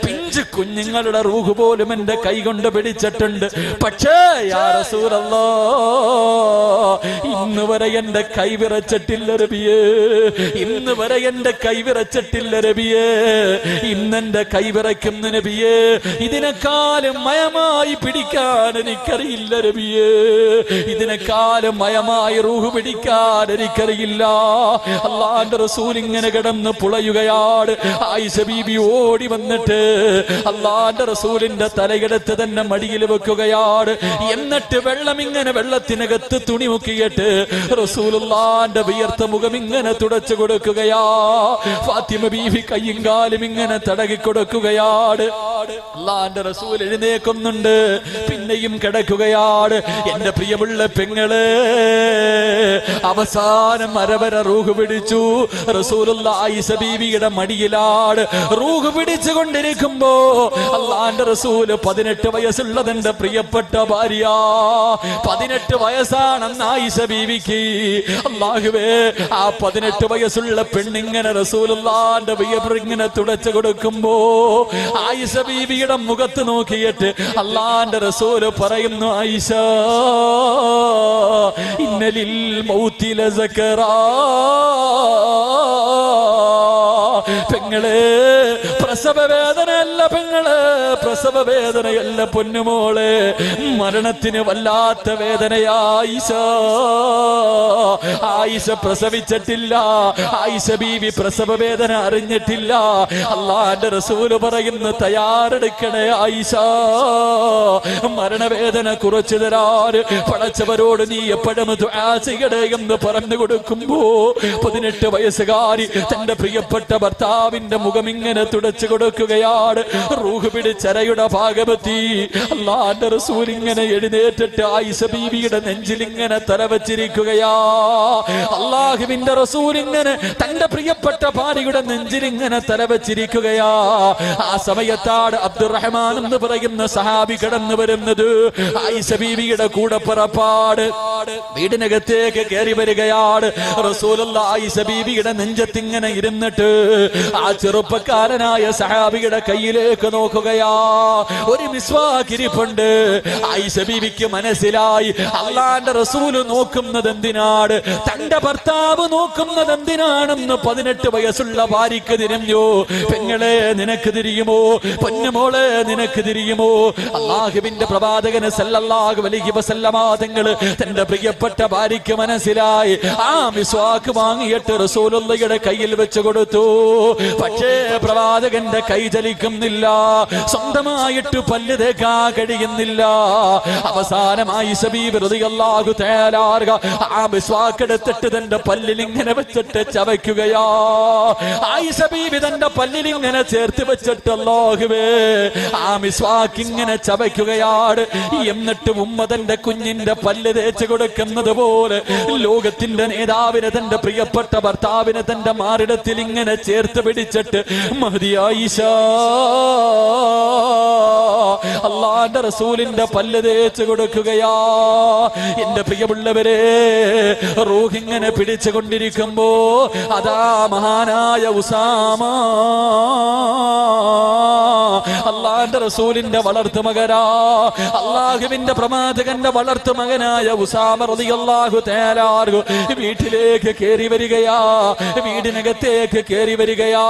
പിഞ്ചു കുഞ്ഞുങ്ങളുടെ റൂഹ് പോലും എന്റെ കൈ കൊണ്ട് പിടിച്ചിട്ടുണ്ട്. പക്ഷേ യാ റസൂലല്ലാഹ്, ഇന്ന് വരെ എന്റെ കൈ വിറച്ചിട്ടില്ല നബിയേ, ഇന്ന് വരെ എന്റെ കൈ വിറച്ചിട്ടില്ല നബിയേ, ഇന്നെന്റെ കൈ വിറയ്ക്കുന്ന നബിയേ. ഇതിനെക്കാളും മയമായി പിടിക്കാൻ എനിക്കറിയില്ല നബിയേ, ഇതിനെക്കാളും മയമായി റൂഹ് പിടിക്കാൻ എനിക്കറിയില്ല. അല്ലാഹുവിന്റെ റസൂൽ ഇങ്ങനെ കിടന്ന് പുളയുകയാണ്. ആയിഷ ബീബി ഓടി വന്നിട്ട് അല്ലാഹുവിന്റെ റസൂലിന്റെ തലയെടുത്ത് തന്നെ മടിയിൽ വെക്കുകയാണ്. എന്നിട്ട് വെള്ളം ഇങ്ങനെ വെള്ളത്തിനകത്ത് തുണി മുക്കിയിട്ട് റസൂലുള്ളാഹിന്റെ വിയർത്ത മുഖം ഇങ്ങനെ തുടച്ചു കൊടുക്കുകയാ. ഫാത്തിമ ബീവി കയ്യും കാലും ഇങ്ങനെ തടകി കൊടുക്കുകയാണ്. അല്ലാഹുവിന്റെ റസൂൽ എഴുന്നേൽക്കുന്നുണ്ട്, പിന്നെയും കിടക്കുകയാണ്. എന്റെ പ്രിയമുള്ള പെങ്ങളെ, അവസാനം അരവര റൂഹ് പിടിച്ചു. റസൂലുള്ളാഹി ആയിഷ ബീവിയുടെ മടിയിലാണ് റൂഹ് പിടിച്ചു കൊണ്ടിരിക്കുമ്പോ അല്ലാഹുവിന്റെ റസൂൽ 18 വയസ്സുള്ളതെന്റെ പ്രിയപ്പെട്ട ഭാര്യ, 18 വയസ്സാണെന്ന് ആയിഷ ബീവിക്ക്. അല്ലാഹുവേ, ആ 18 വയസ്സുള്ള പെണ്ണിങ്ങനെ റസൂലുള്ളാഹിന്റെ വിയർപ്പിങ്ങനെ തുടച്ചു കൊടുക്കുമ്പോ ആയിഷ ബീവിയുടെ മുഖത്ത് നോക്കിയിട്ട് അല്ലാഹുവിന്റെ റസൂല് പറയുന്നു, ആയിഷ ഇന്നലിൽ മൗതി ലസകറാ. പെങ്ങളെ, പ്രസവ വേദനയല്ല പെങ്ങളെ, പ്രസവ വേദനയല്ല പൊന്നുമോളെ, മരണത്തിന് വല്ലാത്ത വേദനയായിഷ. ആയിഷ പ്രസവിച്ചിട്ടില്ല. ആയിഷ ബീവി പ്രസവ വേദന അറിഞ്ഞിട്ടില്ല. അല്ലാഹുവിന്റെ റസൂൽ പറയുന്നു, തയ്യാറെടുക്കണേ ആയിഷ, മരണവേദന കുറച്ചു തരാൻ പടച്ചവരോട് നീ എപ്പോഴും ദുആ ചെയ്യണേ എന്ന് പറഞ്ഞു കൊടുക്കുമ്പോ 18 വയസ്സുകാരി തന്റെ പ്രിയപ്പെട്ട ഭർത്താവിന്റെ മുഖം ഇങ്ങനെ തുടച്ചു കൊടുക്കുകയാണ്. റൂഹ് പിടിച്ചരയുടെ ഭാഗമെത്തി. അല്ലാഹുവിന്റെ റസൂൽ ഇങ്ങനെ എഴുന്നേറ്റിട്ട് ആയിഷ ബീവിയുടെ നെഞ്ചിൽ ഇങ്ങനെ തലവച്ചിരിക്കുകയാ. അല്ലാഹുവിന്റെ റസൂൽ ഇങ്ങനെ തന്റെ പ്രിയപ്പെട്ട ഭാര്യയുടെ നെഞ്ചിൽ ഇങ്ങനെ തലവച്ചിരിക്കുകയാ. ആ സമയത്താണ് അബ്ദുറഹ്മാൻ എന്ന് പറയുന്ന സഹാബി കടന്നു വരുന്നത്. ആയിഷ ബീവിയുടെ കൂടെ പുറപ്പാട് വീടിനകത്തേക്ക് കയറി വരികയാണ്. റസൂലുള്ളാഹി ആയിഷ ബീവിയുടെ നെഞ്ചത്തിങ്ങനെ ഇരുന്നിട്ട് ആ ചെറുപ്പക്കാരനായ സഹാബിയുടെ കയ്യിലേക്ക് നോക്കുകയാ. ഒരു മിസ്വാക്ക് ഇരിപ്പുണ്ട്. ആയിഷ ബീവിക്ക് മനസ്സിലായി, അല്ലാഹുവിന്റെ റസൂല് നോക്കുന്നത് എന്തിനാണ്, തന്റെ ഭർത്താവ് നോക്കുന്നത് എന്തിനാണെന്ന് 18 വയസ്സുള്ള ഭാര്യക്ക് തിരിഞ്ഞു. പെങ്ങളെ നിനക്ക് തിരിയുമോ, പൊന്നുമോളെ നിനക്ക് തിരിയുമോ? അല്ലാഹുവിന്റെ പ്രവാചകന് സല്ലല്ലാഹു അലൈഹി വസല്ലമ തങ്ങൾ തന്റെ പ്രിയപ്പെട്ട ഭാര്യക്ക് മനസ്സിലായി. ആ മിസ്വാക്ക് വാങ്ങിയിട്ട് റസൂലുള്ളാഹിയുടെ കയ്യിൽ വെച്ച് കൊടുത്തു. പക്ഷേ പ്രവാചകന്റെ കൈ ചലിക്കുന്നില്ല. സ്വന്തമായിട്ട് പല്ല് തേക്കാൻ കഴിയുന്നില്ല. അവസാനം ആയിഷ ബീവി റളിയല്ലാഹു തആല ആ മിസ്വാക്ക് എടുത്തിട്ട് തന്റെ പല്ലിൽ ഇങ്ങനെ വെച്ചിട്ട് ചവയ്ക്കുകയാ. ആയിഷ ബീവി തന്റെ പല്ലിൽ ഇങ്ങനെ ചേർത്ത് വെച്ചിട്ട് അല്ലാഹുവേ ആ മിസ്വാക്ക് ഇങ്ങനെ ചവയ്ക്കുകയാണ്. എന്നിട്ട് ഉമ്മ തന്റെ കുഞ്ഞിന്റെ പല്ല് തേച്ച് കൊടുക്കുന്നത് പോലെ ലോകത്തിന്റെ നേതാവിനെ, തന്റെ പ്രിയപ്പെട്ട ഭർത്താവിനെ തന്റെ മാറിടത്തിൽ ഇങ്ങനെ ചേർത്ത് പിടിച്ചിട്ട് മഹദി ആയിഷ അല്ലാഹുവിന്റെ റസൂലിന്റെ പല്ല് തേച്ച് കൊടുക്കുകയാ. എന്റെ പ്രിയമുള്ളവരെ, റൂഹ് ഇങ്ങനെ പിടിച്ചുകൊണ്ടിരിക്കുമ്പോ അതാ മഹാനായ ഉസാമ അല്ലാഹുവിന്റെ റസൂലിന്റെ വളർത്തു മകനാ, അല്ലാഹുവിന്റെ പ്രവാചകന്റെ വളർത്തു മകനായ ഉസാമ റളിയല്ലാഹു തആല വീട്ടിലേക്ക് കേറി വരികയാ. വീടിനകത്തേക്ക് കേറി വരികയാ.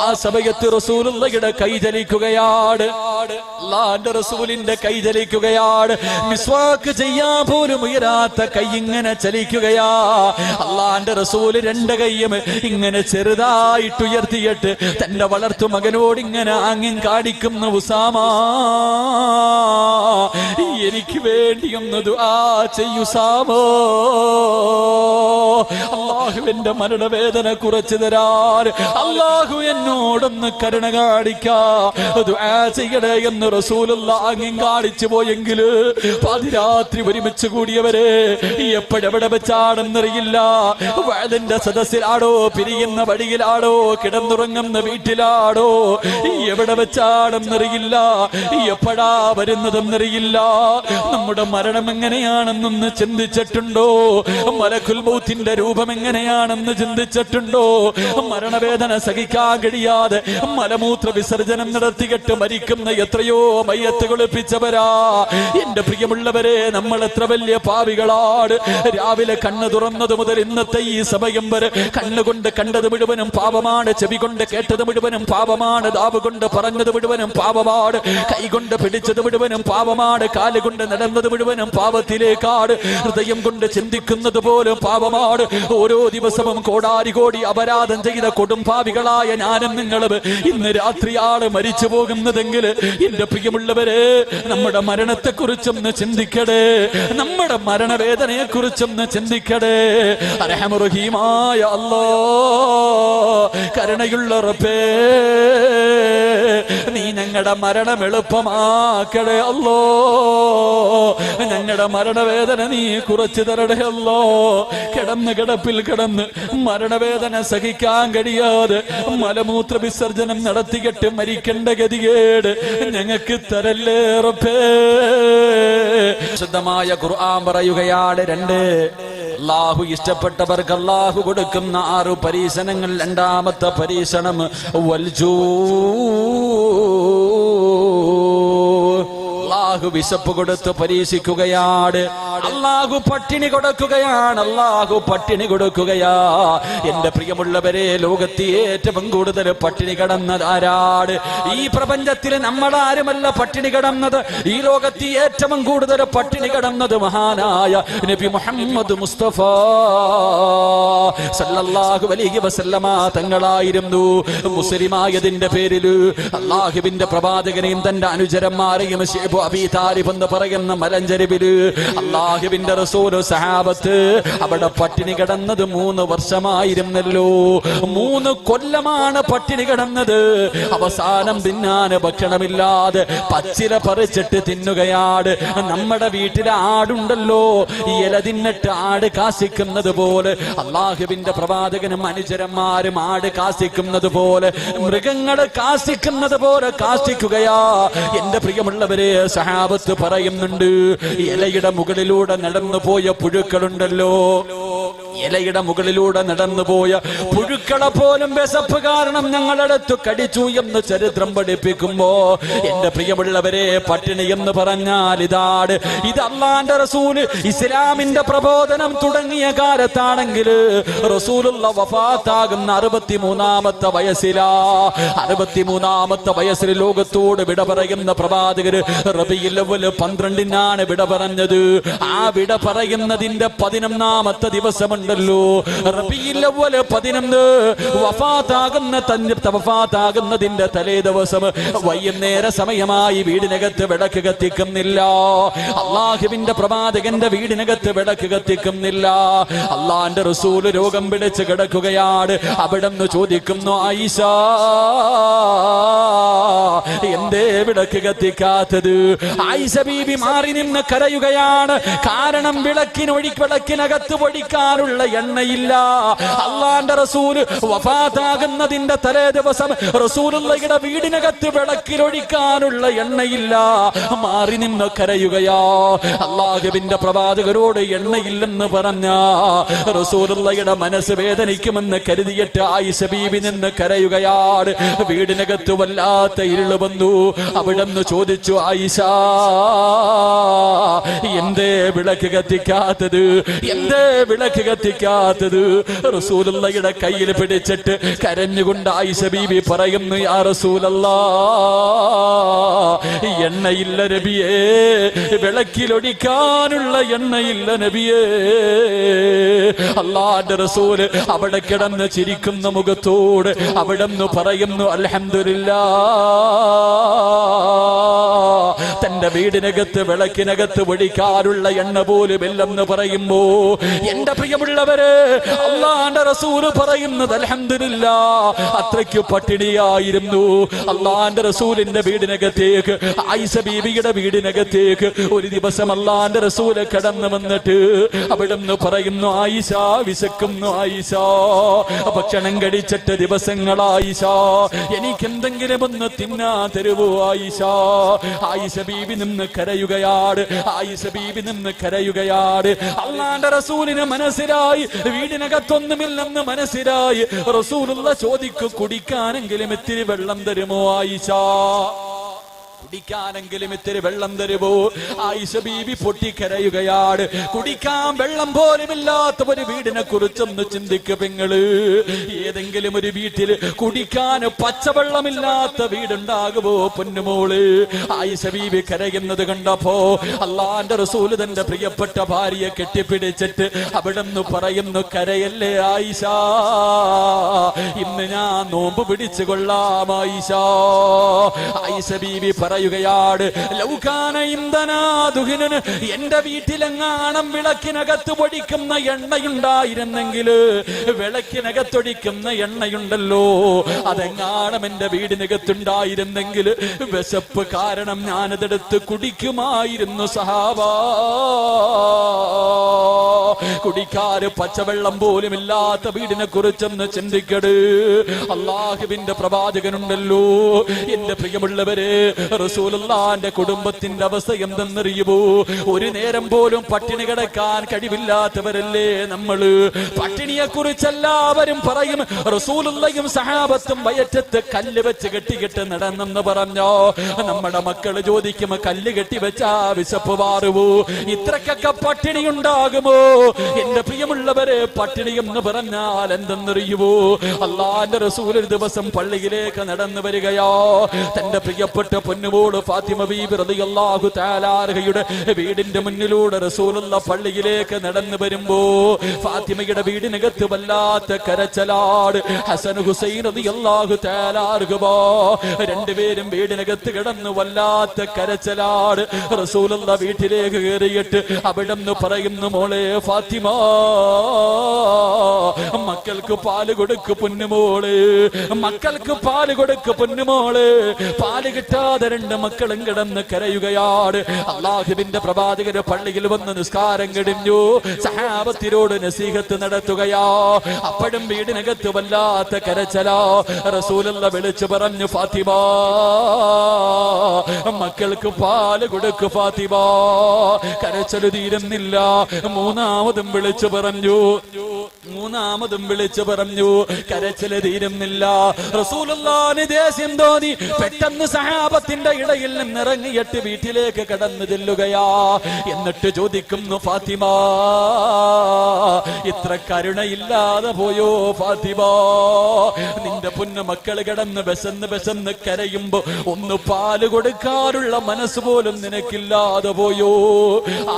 ആ സമയത്ത് റസൂലുള്ളാഹിയുടെ കൈ ചലിക്കുകയാണ്. അല്ലാഹുവിന്റെ റസൂലിന്റെ കൈ ചലിക്കുകയാണ്. മിസ്വാക്ക് ചെയ്യാൻ പോലും ഉയരാത്ത കൈ ഇങ്ങനെ ചലിക്കുകയാ. അല്ലാഹുവിന്റെ റസൂല് 2 കൈയും ഇങ്ങനെ ചെറുതായിട്ട് ഉയർത്തിയിട്ട് തന്റെ വളർത്തു മകനോട് ഇങ്ങനെ ആംഗ്യം കാണിക്കുന്ന ഉസാമ, എനിക്ക് വേണ്ടിയൊന്ന് ദുആ ചെയ്യൂ ഉസാമോ. അല്ലാഹുവിന്റെ മരണവേദന കുറച്ചു തരാൻ അല്ലാഹു എന്നോടൊന്ന് കരുണ കാണിക്കാ, ദുആ ചെയ്യണേ എന്ന് റസൂലുള്ളാഹി ആംഗ്യം കാണിച്ചു പോയെങ്കിൽ പാതിരാത്രി ഒരുമിച്ച് കൂടിയവരെ എപ്പോഴെവിടെ വെച്ചാണെന്നറിയില്ല. വഅദിന്റെ സദസ്സിലാണോ, പിരിയുന്ന വഴിയിലാണോ, കിടന്നുറങ്ങുന്ന വീട്ടിലാണോ, എവിടെ വെച്ചാണെന്നറിയില്ല, എപ്പോഴാ വരുന്നതെന്നറിയില്ല. നമ്മുടെ മരണം എങ്ങനെയാണെന്നൊന്ന് ചിന്തിച്ചിട്ടുണ്ടോ? മലക്കുൽ മൗത്തിന്റെ രൂപം എങ്ങനെയാണെന്ന് ചിന്തിച്ചിട്ടുണ്ടോ? മരണവേദന സഹിക്കാൻ കഴിയാതെ മലമൂത്ര വിസർജനം നടത്തിയിട്ട് മരിക്കുന്ന എത്രയോ മയ്യത്ത് കുളിപ്പിച്ചവരാ. എന്റെ പ്രിയമുള്ളവരെ, നമ്മൾ എത്ര വലിയ പാവികളാണ്. രാവിലെ കണ്ണ് തുറന്നത് മുതൽ ഇന്നത്തെ ഈ സമയം വരെ കണ്ണുകൊണ്ട് കണ്ടത് മുഴുവനും പാപമാണ്, ചെവി കൊണ്ട് കേട്ടത് മുഴുവനും പാപമാണ്, നാവ് കൊണ്ട് പറഞ്ഞത് മുഴുവനും പാപമാണ്, കൈകൊണ്ട് പിടിച്ചത് മുഴുവനും പാപമാണ്, കാലുകൊണ്ട് നടന്നത് മുഴുവനും പാപത്തിലേക്കാണ്, ഹൃദയം കൊണ്ട് ചിന്തിക്കുന്നത് പോലും പാപമാണ്. ഓരോ ദിവസവും കോടാരി കോടി അപരാധം ചെയ്ത കൊടുംപാവികളായ ഞാനും നിങ്ങളും ഇന്ന് രാത്രിയാണ് മരിച്ചു പോകുന്നതെങ്കിൽ എന്റെ പ്രിയമുള്ളവരെ, നമ്മുടെ മരണത്തെ കുറിച്ചൊന്ന് ചിന്തിക്കടേ, നമ്മുടെ മരണവേദനയെ കുറിച്ചൊന്ന് ചിന്തിക്കടേ. അർഹമുറഹീമായ അല്ലാഹ്, കരുണയുള്ള റബ്ബേ, നീ ഞങ്ങളുടെ മരണം എളുപ്പമാക്കടേ അല്ലോ. ഞങ്ങളുടെ മരണവേദന നീ കുറച്ചു തരടേ അല്ലോ. കിടന്ന് കിടപ്പിൽ കിടന്ന് മരണവേദന സഹിക്കാൻ കഴിയാതെ മലമൂത്ര വിസർജനം നടത്തിയിട്ട് മരിക്കേണ്ട ഗതികേട് ഞങ്ങൾക്ക് തരല്ലേ റബ്ബേ. ശുദ്ധമായ ഖുർആൻ പറയുകയാണ്, 2 അല്ലാഹു ഇഷ്ടപ്പെട്ടവർക്ക് അല്ലാഹു കൊടുക്കുന്ന 6 പരീക്ഷണങ്ങൾ. 2ാമത്തെ പരീക്ഷണം വൽജൂ, അല്ലാഹു വിശപ്പ് കൊടുത്ത് പരീക്ഷിക്കുകയാണ്. അള്ളാഹു പട്ടിണി കൊടുക്കുകയാണ്, അള്ളാഹു പട്ടിണി കൊടുക്കുകയാ. എന്റെ പ്രിയമുള്ളവരെ, ലോകത്തെ ഏറ്റവും കൂടുതൽ പട്ടിണി കിടന്നത് ആരാണ്? ഈ പ്രപഞ്ചത്തിൽ നമ്മളാരുമല്ല പട്ടിണി കിടന്നത്. ഈ ലോകത്തെ ഏറ്റവും കൂടുതൽ പട്ടിണി കിടന്നത് മഹാനായ നബി മുഹമ്മദ് മുസ്തഫ സല്ലല്ലാഹു അലൈഹി വസല്ലമ തങ്ങളായിരുന്നു. മുസ്ലിമായതിന്റെ പേരിൽ അള്ളാഹുവിന്റെ പ്രവാചകനെയും തന്റെ അനുചരന്മാരെയും ശൈബ് അബീ താലിബ് എന്ന് പറയുന്ന മലഞ്ചരിവില് അള്ളാഹുവിന്റെ റസൂല് സഹാബത്ത് അവിടെ പട്ടിണി കിടന്നത് 3 വർഷമായിരുന്നല്ലോ. 3 കൊല്ലമാണ് പട്ടിണി കിടന്നത്. അവസാനം തിന്നാന് ഭക്ഷണമില്ലാതെ പച്ചില പറിച്ചിട്ട് തിന്നുകയാണ്. നമ്മുടെ വീട്ടിലെ ആടുണ്ടല്ലോ, ഇല തിന്നിട്ട് ആട് കാശിക്കുന്നത് പോലെ അള്ളാഹുവിന്റെ പ്രവാചകനും അനുചരന്മാരും ആട് കാശിക്കുന്നത് പോലെ, മൃഗങ്ങള് കാശിക്കുന്നത് പോലെ കാശിക്കുകയാ. എന്റെ പ്രിയമുള്ളവരെ, സഹാബത്ത് പറയുന്നുണ്ട്, ഇലയുടെ മുകളിലൂടെ നടന്നു പോയ പുഴുക്കളുണ്ടല്ലോ, ഇലയുടെ മുകളിലൂടെ നടന്നുപോയ പുഴുക്കളെ പോലും വിശപ്പ് കാരണം ഞങ്ങളടുത്ത് കടിച്ചു എന്ന് ചരിത്രം പഠിപ്പിക്കുമ്പോ, എന്റെ പ്രിയമുള്ളവരെ, പട്ടിണി എന്ന് പറഞ്ഞാൽ ഇതാണ്. ഇത് അള്ളാന്റെ റസൂല് ഇസ്ലാമിന്റെ പ്രബോധനം തുടങ്ങിയ കാലത്താണെങ്കിൽ റസൂലുള്ള വഫാത്താകുന്ന 63-ാമത്തെ വയസ്സിലാ. 63-ാമത്തെ വയസ്സിൽ ലോകത്തോട് വിട പറയുന്ന പ്രവാചകര് റബീഉൽ അവ്വൽ 12-നാണ് വിട പറഞ്ഞത്. ആ വിട പറയുന്നതിന്റെ 11-ാമത്തെ ദിവസമുണ്ടല്ലോ, റബീഉൽ അവ്വൽ 11 വഫാത്താകുന്നതിന്റെ തലേ ദിവസം വൈകുന്നേര സമയമായി വീടിനകത്ത് വിളക്ക് കത്തിക്കുന്നില്ല. അള്ളാഹുവിന്റെ പ്രവാചകന്റെ വീടിനകത്ത് വിളക്ക് കത്തിക്കുന്നില്ല. അള്ളാന്റെ റസൂല് രോഗം പിടിച്ച് കിടക്കുകയാണ്. അവിടെന്ന് ചോദിക്കുന്നു, ആയിഷ എന്തേ വിളക്ക് കത്തിക്കാത്തത്? ആയിഷ ബീബി മാറി നിന്ന് കരയുകയാണ്. കാരണം വിളക്കിനകത്ത് ഒഴിക്കാനുള്ള എണ്ണയില്ല. അള്ളാന്റെ റസൂല് വഫാത്താകുന്നതിന്റെ തലേ ദിവസം റസൂലുള്ളാഹിയുടെ വീടിനകത്ത് വിളക്കിലൊഴിക്കാനുള്ള എണ്ണയില്ല. മാറി നിന്ന് കരയുകയാ. അള്ളാഹുവിന്റെ പ്രവാചകരോട് എണ്ണയില്ലെന്ന് പറഞ്ഞ റസൂലുള്ളാഹിയുടെ മനസ്സ് വേദനിക്കുമെന്ന് കരുതിയിട്ട് ആയിഷ ബീബി നിന്ന് കരയുകയാണ്. വീടിനകത്ത് വല്ലാത്ത ഇരുള് വന്നു. അവിടെന്ന് ചോദിച്ചു, ആയിഷ എന്തേ വിളക്ക് കത്തിക്കാത്തത്? എന്തേ വിളക്ക് കത്തിക്കാത്തത്? റസൂലുള്ളാഹിയുടെ കയ്യിൽ പിടിച്ചിട്ട് കരഞ്ഞുകൊണ്ട് ആയിഷ ബീബി പറയുന്നു, യാ റസൂലല്ലാഹ്, എണ്ണയില്ല നബിയേ, വിളക്കിലൊഴിക്കാനുള്ള എണ്ണയില്ല നബിയേ. അല്ലാഹുവിന്റെ റസൂല് അവിടെ കിടന്ന് ചിരിക്കുന്ന മുഖത്തോട് അവിടെന്ന് പറയുന്നു, അൽഹംദുലില്ലാഹ്, തന്റെ വീടിനകത്ത് വിളക്കിനകത്ത് ഒഴിക്കാനുള്ള എണ്ണ പോലും ഇല്ലെന്ന് പറയുമ്പോ, എന്റെ പ്രിയമുള്ളവരെ, അള്ളാന്റെ റസൂല് പറയുന്നത് അൽഹംദുലില്ലാഹ്, അത്രയ്ക്ക് പട്ടിണിയായിരുന്നു. അള്ളാന്റെ റസൂലിന്റെ വീടിനകത്തേക്ക്, ആയിഷ ബീബിയുടെ വീടിനകത്തേക്ക് ഒരു ദിവസം അള്ളാന്റെ റസൂല് കടന്നു വന്നിട്ട് അവിടുന്ന് പറയുന്നു, ആയിഷ വിശക്കുന്നു, ആയിഷ ഭക്ഷണം കഴിച്ചിട്ട് ദിവസങ്ങളായിഷ, എനിക്കെന്തെങ്കിലും ഒന്ന് തിന്നാ തരുവോ ആയിഷ? ആയിഷ ബീബി നിന്ന് കരയുകയാണ്. ആയിഷ ബീബി നിന്ന് കരയുകയാണ്. അള്ളാന്റെ റസൂലിന് മനസ്സിലായി വീടിനകത്തൊന്നുമില്ലെന്ന് മനസ്സിലായി. റസൂലുള്ള ചോദിക്കും, കുടിക്കാനെങ്കിലും ഇത്തിരി വെള്ളം തരുമോ ആയിഷ? കുടിക്കാനെങ്കിലും ഇത്തിരി വെള്ളം തരുമോ? ആയിഷ ബീബി പൊട്ടിക്കരയുകയാണ്. കുടിക്കാൻ വെള്ളം പോലുമില്ലാത്ത ഒരു വീടിനെ കുറിച്ചൊന്ന് ചിന്തിക്കുക പെങ്ങള്. ഏതെങ്കിലും ഒരു വീട്ടിൽ കുടിക്കാൻ പച്ചവെള്ളമില്ലാത്ത വീടുണ്ടാകുമോ പൊന്നുമോള്? ആയിഷ ബീബി കരയുന്നത് കണ്ടപ്പോ അള്ളാന്റെ റസൂല് തന്റെ പ്രിയപ്പെട്ട ഭാര്യയെ കെട്ടിപ്പിടിച്ചിട്ട് അവിടെന്ന് പറയുന്നു, കരയല്ലേ ആയിഷ, ഇന്ന് ഞാൻ നോമ്പ് പിടിച്ചു കൊള്ളാം ആയിഷ. ആയിഷ ബീബി പറയുകയാണ്, ലൗകാന ഇന്ധനാ ദുഹിനന്, എന്റെ വീട്ടിലെങ്ങാണം വിളക്കിനകത്ത് പൊടിക്കുന്ന എണ്ണയുണ്ടായിരുന്നെങ്കിൽ, വിളക്കിനകത്തൊടിക്കുന്ന എണ്ണയുണ്ടല്ലോ, അതെങ്ങാണം എന്റെ വീടിനകത്തുണ്ടായിരുന്നെങ്കിൽ വിശപ്പ് കാരണം ഞാനതെടുത്ത് കുടിക്കുമായിരുന്നു സഹാബ. കുടിക്കാര് പച്ചവെള്ളം പോലും ഇല്ലാത്ത വീടിനെ കുറിച്ചൊന്ന് ചിന്തിക്കട്. അള്ളാഹുവിന്റെ പ്രവാചകനുണ്ടല്ലോ. എന്റെ പ്രിയമുള്ളവരെ, റസൂലുള്ളാഹിന്റെ കുടുംബത്തിന്റെ അവസ്ഥ എന്തെന്നറിയുമോ? ഒരു നേരം പോലും പട്ടിണി കിടക്കാൻ കഴിവില്ലാത്തവരല്ലേ നമ്മള്. പട്ടിണിയെ കുറിച്ച് എല്ലാവരും പറയും, റസൂലുള്ളാഹിയും സഹാബത്തും വയറ്റത്ത് കല്ല് വെച്ച് കെട്ടിക്കിട്ട് നടന്നെന്ന് പറഞ്ഞോ. നമ്മുടെ മക്കള് ചോദിക്കും, കല്ല് കെട്ടി വെച്ചാ വിശപ്പ് മാറുമോ? ഇത്രക്കൊക്കെ പട്ടിണി ഉണ്ടാകുമോ? എന്റെ പ്രിയമുള്ളവരെ, പട്ടിണി എന്ന് പറഞ്ഞാൽ എന്തെന്നറിയുമോ? അള്ളാന്റെ റസൂൽ ഒരു ദിവസം പള്ളിയിലേക്ക് നടന്നു വരികയോ. തന്റെ പ്രിയപ്പെട്ട പൊന്നുമോള് ഫാത്തിമ ബീബി റളിയല്ലാഹു തആല അൻഹയുടെ വീടിന്റെ മുന്നിലൂടെ റസൂലുള്ള പള്ളിയിലേക്ക് നടന്നു വരുമ്പോ ഫാത്തിമയുടെ വീടിനകത്ത് വല്ലാത്ത കരച്ചലാട്. ഹസൻ ഹുസൈൻ റളിയല്ലാഹു തആല അൻഹുമാ രണ്ടുപേരും വീടിനകത്ത് കിടന്ന് വല്ലാത്ത കരച്ചലാട്. റസൂലുള്ള വീട്ടിലേക്ക് കയറിയിട്ട് അവിടെന്ന് പറയുന്നു, മോളെ ഫാത്തിമ, മക്കൾക്ക് പാല് കൊടുക്ക് പൊന്നുമോള്, മക്കൾക്ക് പാല് കൊടുക്ക് പൊന്നുമോള്. പാല് കിട്ടാതെ രണ്ട് മക്കളും കിടന്ന് കരയുകയാണ്. അള്ളാഹുവിന്റെ പ്രവാചകര് പള്ളിയിൽ വന്ന് നിസ്കാരം കഴിഞ്ഞു. സഹാബത്തിനോട് നസീഹത്ത് നടത്തുകയാ. അപ്പോഴും വീടിനകത്ത് വല്ലാത്ത കരച്ചലാ. റസൂലുള്ള വിളിച്ചു പറഞ്ഞു, ഫാത്തിമ, മക്കൾക്ക് പാല് കൊടുക്ക് ഫാത്തിമ. കരച്ചല് തീരുന്നില്ല. മൂന്നാമതും വിളിച്ചു പറഞ്ഞു, കരച്ചില് തീരുന്നില്ല. റസൂലുള്ളാഹിന് ദേഷ്യം തോന്നി. പെട്ടെന്ന് സഹാബത്തിന്റെ ഇടയിൽ നിന്നിറങ്ങിയിട്ട് വീട്ടിലേക്ക് കടന്നു ചെല്ലുകയാ. എന്നിട്ട് ചോദിക്കുന്നു, ഫാത്തിമ, ഇത്ര കരുണയില്ലാതെ പോയോ ഫാത്തിമ? നിന്റെ പൊന്നു മക്കള് കിടന്ന് വിശന്ന് കരയുമ്പോ ഒന്ന് പാല് കൊടുക്കാനുള്ള മനസ്സ് പോലും നിനക്കില്ലാതെ പോയോ?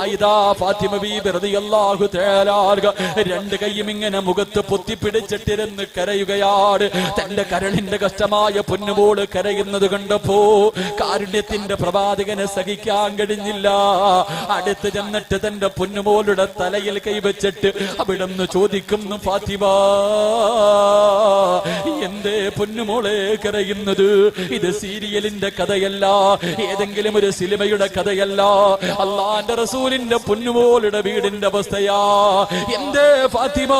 ആയിതാ ഫാത്തിമ ബീബി റളിയല്ലാഹു തആല രണ്ട് കൈയും ഇങ്ങനെ മുഖത്ത് പൊത്തിപ്പിടിച്ചിട്ടിരുന്ന് കരയുകയാണ്. തന്റെ കരളിന്റെ കഷ്ടമായ പൊന്നുമോള് കരയുന്നത് കണ്ടപ്പോ കാരുണ്യത്തിന്റെ പ്രവാചകനെ സഹിക്കാൻ കഴിഞ്ഞില്ല. അടുത്ത് ചെന്നിട്ട് തന്റെ പൊന്നുമോളുടെ തലയിൽ കൈവച്ചിട്ട് അവിടുന്ന് ചോദിക്കുന്നു, ഫാത്തിമ, എന്തേ പൊന്നുമോളെ കരയുന്നത്? ഇത് സീരിയലിന്റെ കഥയല്ല, ഏതെങ്കിലും ഒരു സിനിമയുടെ കഥയല്ല. അള്ളാന്റെ റസൂലിന്റെ പൊന്നുമോളുടെ വീടിന്റെ അവസ്ഥയാ. എന്തേ ഫാത്തിമ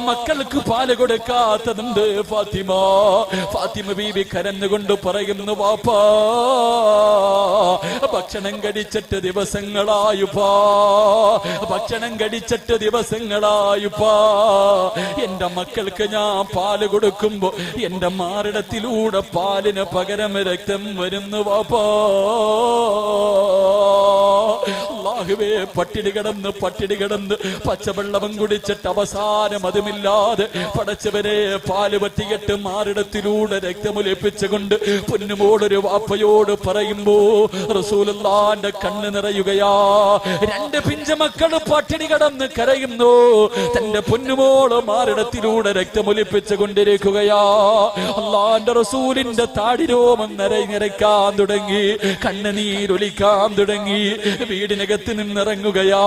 മക്കൾക്ക് പാല് കൊടുക്കാത്തതുണ്ട് ഫാത്തിമ? ഫാത്തിമ ബീബി കരഞ്ഞുകൊണ്ട് പറയുന്നു, വാപ്പാ, ഭക്ഷണം കഴിച്ചിട്ട് ദിവസങ്ങളായുപ്പാ, ഭക്ഷണം കഴിച്ചിട്ട് ദിവസങ്ങളായുപ്പാ. എന്റെ മക്കൾക്ക് ഞാൻ പാല് കൊടുക്കുമ്പോ എന്റെ മാറിടത്തിലൂടെ പാലിന് പകരം രക്തം വരുന്നു വാപ്പാ. അല്ലാഹുവേ, പട്ടിണി കിടന്ന് പച്ചവെള്ളം കുടിച്ചിട്ട് അവസാനം അതുമില്ലാതെ പടച്ചവരെ പാല് പറ്റിയിട്ട് മാറിടത്തിലൂടെ രക്തമൊലിപ്പിച്ചുകൊണ്ട് പൊന്നുമോളൊരു വാപ്പയോട് പറയുമ്പോ റസൂലുള്ളാഹിന്റെ കണ്ണ് നിറയുകയാ. രണ്ട് പിഞ്ചമക്കള് പട്ടിണി കിടന്ന് കരയുന്നു. തന്റെ പൊന്നുമോള് മാറിടത്തിലൂടെ രക്തമൊലിപ്പിച്ചു കൊണ്ടിരിക്കുകയാ. അള്ളാന്റെ റസൂലിന്റെ താടിരോമം നിറയ്ക്കാൻ തുടങ്ങി, കണ്ണുനീരൊലിക്കാൻ തുടങ്ങി. വീടിനകത്ത് നിന്നിറങ്ങുകയാ.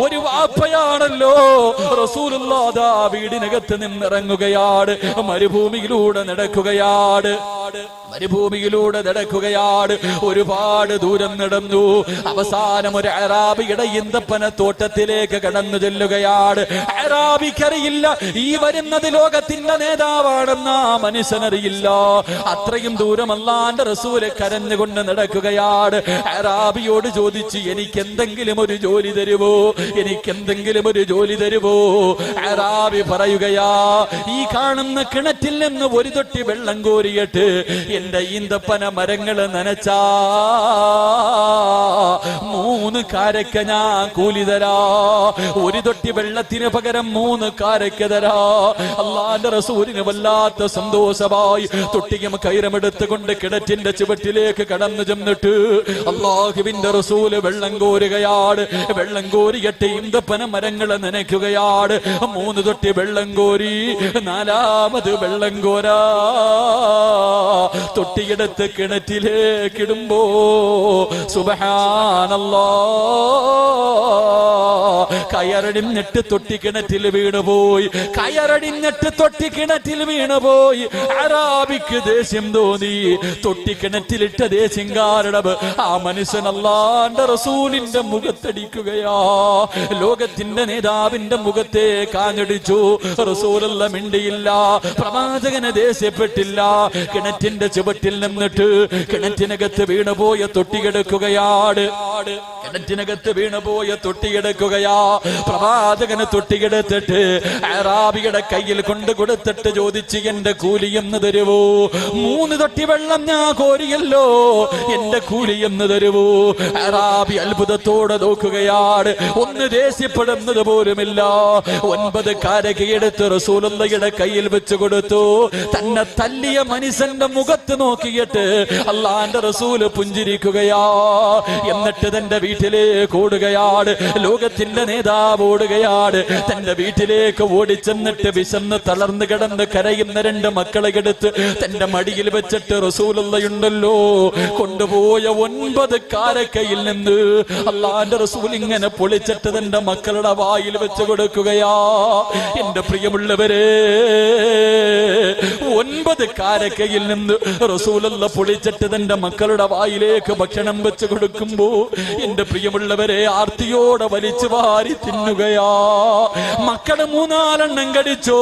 ഒരു വാപ്പയാണല്ലോ റസൂലുള്ളാഹി വീടിനകത്ത് നിന്നിറങ്ങുകയാണ്. മരുഭൂമിയിലൂടെ നടക്കുകയാണ്. ഒരുപാട് ദൂരം നടന്നു. അവസാനം ഒരു അറാബിയുടെ ഈന്തപ്പന തോട്ടത്തിലേക്ക് കടന്നു ചെല്ലുകയാണ്. അറാബിക്കറിയില്ല ഈ വരുന്നത് ലോകത്തിന്റെ നേതാവാണെന്ന മനുഷ്യനറിയില്ല. അത്രയും ദൂരം അല്ലാന്റെ റസൂല് കരഞ്ഞുകൊണ്ട് നടക്കുകയാണ്. അറാബിയോട് ചോദിച്ചു, എനിക്കെന്തെങ്കിലും ഒരു ജോലി തരുമോ? അറാബി പറയുകയാ, ഈ കാണുന്ന കിണറ്റിൽ നിന്ന് ഒരു തൊട്ടി വെള്ളം കോരിയിട്ട് എന്റെ ഈന്തപ്പന മരങ്ങള് നനച്ചാ 3 കാരക്ക ഞാൻ കൂലി തരാ. ഒരു തൊട്ടി വെള്ളത്തിന് പകരം 3 കാരക്ക തരാ. അള്ളാന്റെ റസൂലിന് വല്ലാത്ത സന്തോഷമായി തൊട്ടിയും കൈരമെടുത്തുകൊണ്ട് കിണറ്റിന്റെ ചുവട്ടിലേക്ക് കടന്നു ചെന്നിട്ട് അള്ളാഹുവിന്റെ റസൂല് വെള്ളം കോരുകയാണ്. വെള്ളം കോരിയിട്ട് ഈന്തപ്പന മരങ്ങള് നനയ്ക്കുകയാണ്. 3 തൊട്ടി വെള്ളം കോരി, 4ാമത് വെള്ളം കോരാ. തൊട്ടിയെടുത്ത് കിണറ്റിലേക്കിടുമ്പോ സുബ്ഹാനല്ലാഹ്, കയറടിഞ്ഞിട്ട് തൊട്ടിക്കിണറ്റിൽ വീണുപോയി. കയറടിഞ്ഞിട്ട് തൊട്ടിക്കിണറ്റിൽ വീണുപോയി. അറാബിക്ക് ദേഷ്യം തോന്നി. തൊട്ടിക്കിണറ്റിലിട്ട ദേഷ്യം കാരണം ആ മനുഷ്യൻ അല്ലാഹുവിന്റെ റസൂലിന്റെ മുഖത്തടിക്കുകയാ. ലോകത്തിന്റെ നേതാവിന്റെ മുഖത്തെ കാഞ്ഞടിച്ചു. റസൂലുള്ള മിണ്ടിയില്ല, പ്രവാചകനെ ദേഷ്യപ്പെട്ടില്ല. കിണറ്റിന്റെ ചുവട്ടിൽ നിന്നിട്ട് കിണറ്റിനകത്ത് വീണുപോയ തൊട്ടിയെടുക്കുകയാണ്. കിണറ്റിനകത്ത് വീണുപോയ തൊട്ടിയെടുക്കുകയാ. പ്രവാചകന് തൊട്ടിയെടുത്തിട്ട് അറാബിയുടെ കയ്യിൽ കൊണ്ടു കൊടുത്തിട്ട് ചോദിച്ച്, എന്റെ കൂലി എന്ന് തരുവോ? 3 തൊട്ടി വെള്ളം ഞാൻ കോരിയല്ലോ, എന്റെ കൂലി എന്ന് തരുവോ? അറാബി അത്ഭുതത്തോടെ നോക്കുകയാണ്. ഒന്ന് ദേഷ്യപ്പെടുന്നത് പോലുമില്ല. 9 കാരകയെടുത്ത് റസൂലുള്ളാഹിയുടെ കയ്യിൽ വെച്ച് കൊടുത്തു. തന്നെ തല്ലിയ മനുഷ്യന്റെ മുഖത്ത് നോക്കിയിട്ട് അല്ലാഹുവിന്റെ റസൂല് പുഞ്ചിരിക്കുകയാ. എന്നിട്ട് തന്റെ വീട്ടിലേക്ക് ഓടുകയാണ്. ലോകത്തിന്റെ നേതാവ് ഓടുകയാണ്. തന്റെ വീട്ടിലേക്ക് ഓടിച്ചെന്നിട്ട് വിശന്ന് തളർന്നു കിടന്ന് കരയുന്ന 2 മക്കളെ എടുത്ത് തന്റെ മടിയിൽ വെച്ചിട്ട് റസൂലുള്ളാഹിയുണ്ടല്ലോ കൊണ്ടുപോയ 9 കാരക്കയിൽ നിന്ന് അല്ലാഹുവിന്റെ റസൂൽ ഇങ്ങനെ പൊളിച്ചിട്ട് തന്റെ മക്കളുടെ വായിൽ വെച്ച് കൊടുക്കുകയാ. എന്റെ പ്രിയമുള്ളവരെ, 9 കാരക്കയിൽ നിന്ന് റസൂലുള്ള പൊളിച്ചിട്ട് തന്റെ മക്കളുടെ വായിലേക്ക് ഭക്ഷണം വെച്ച് കൊടുക്കുമ്പോ എന്റെ പ്രിയമുള്ളവരെ ആർത്തിയോടെ വലിച്ചു വാരി തിന്നുകയാ. മക്കള് 3-4 കടിച്ചോ.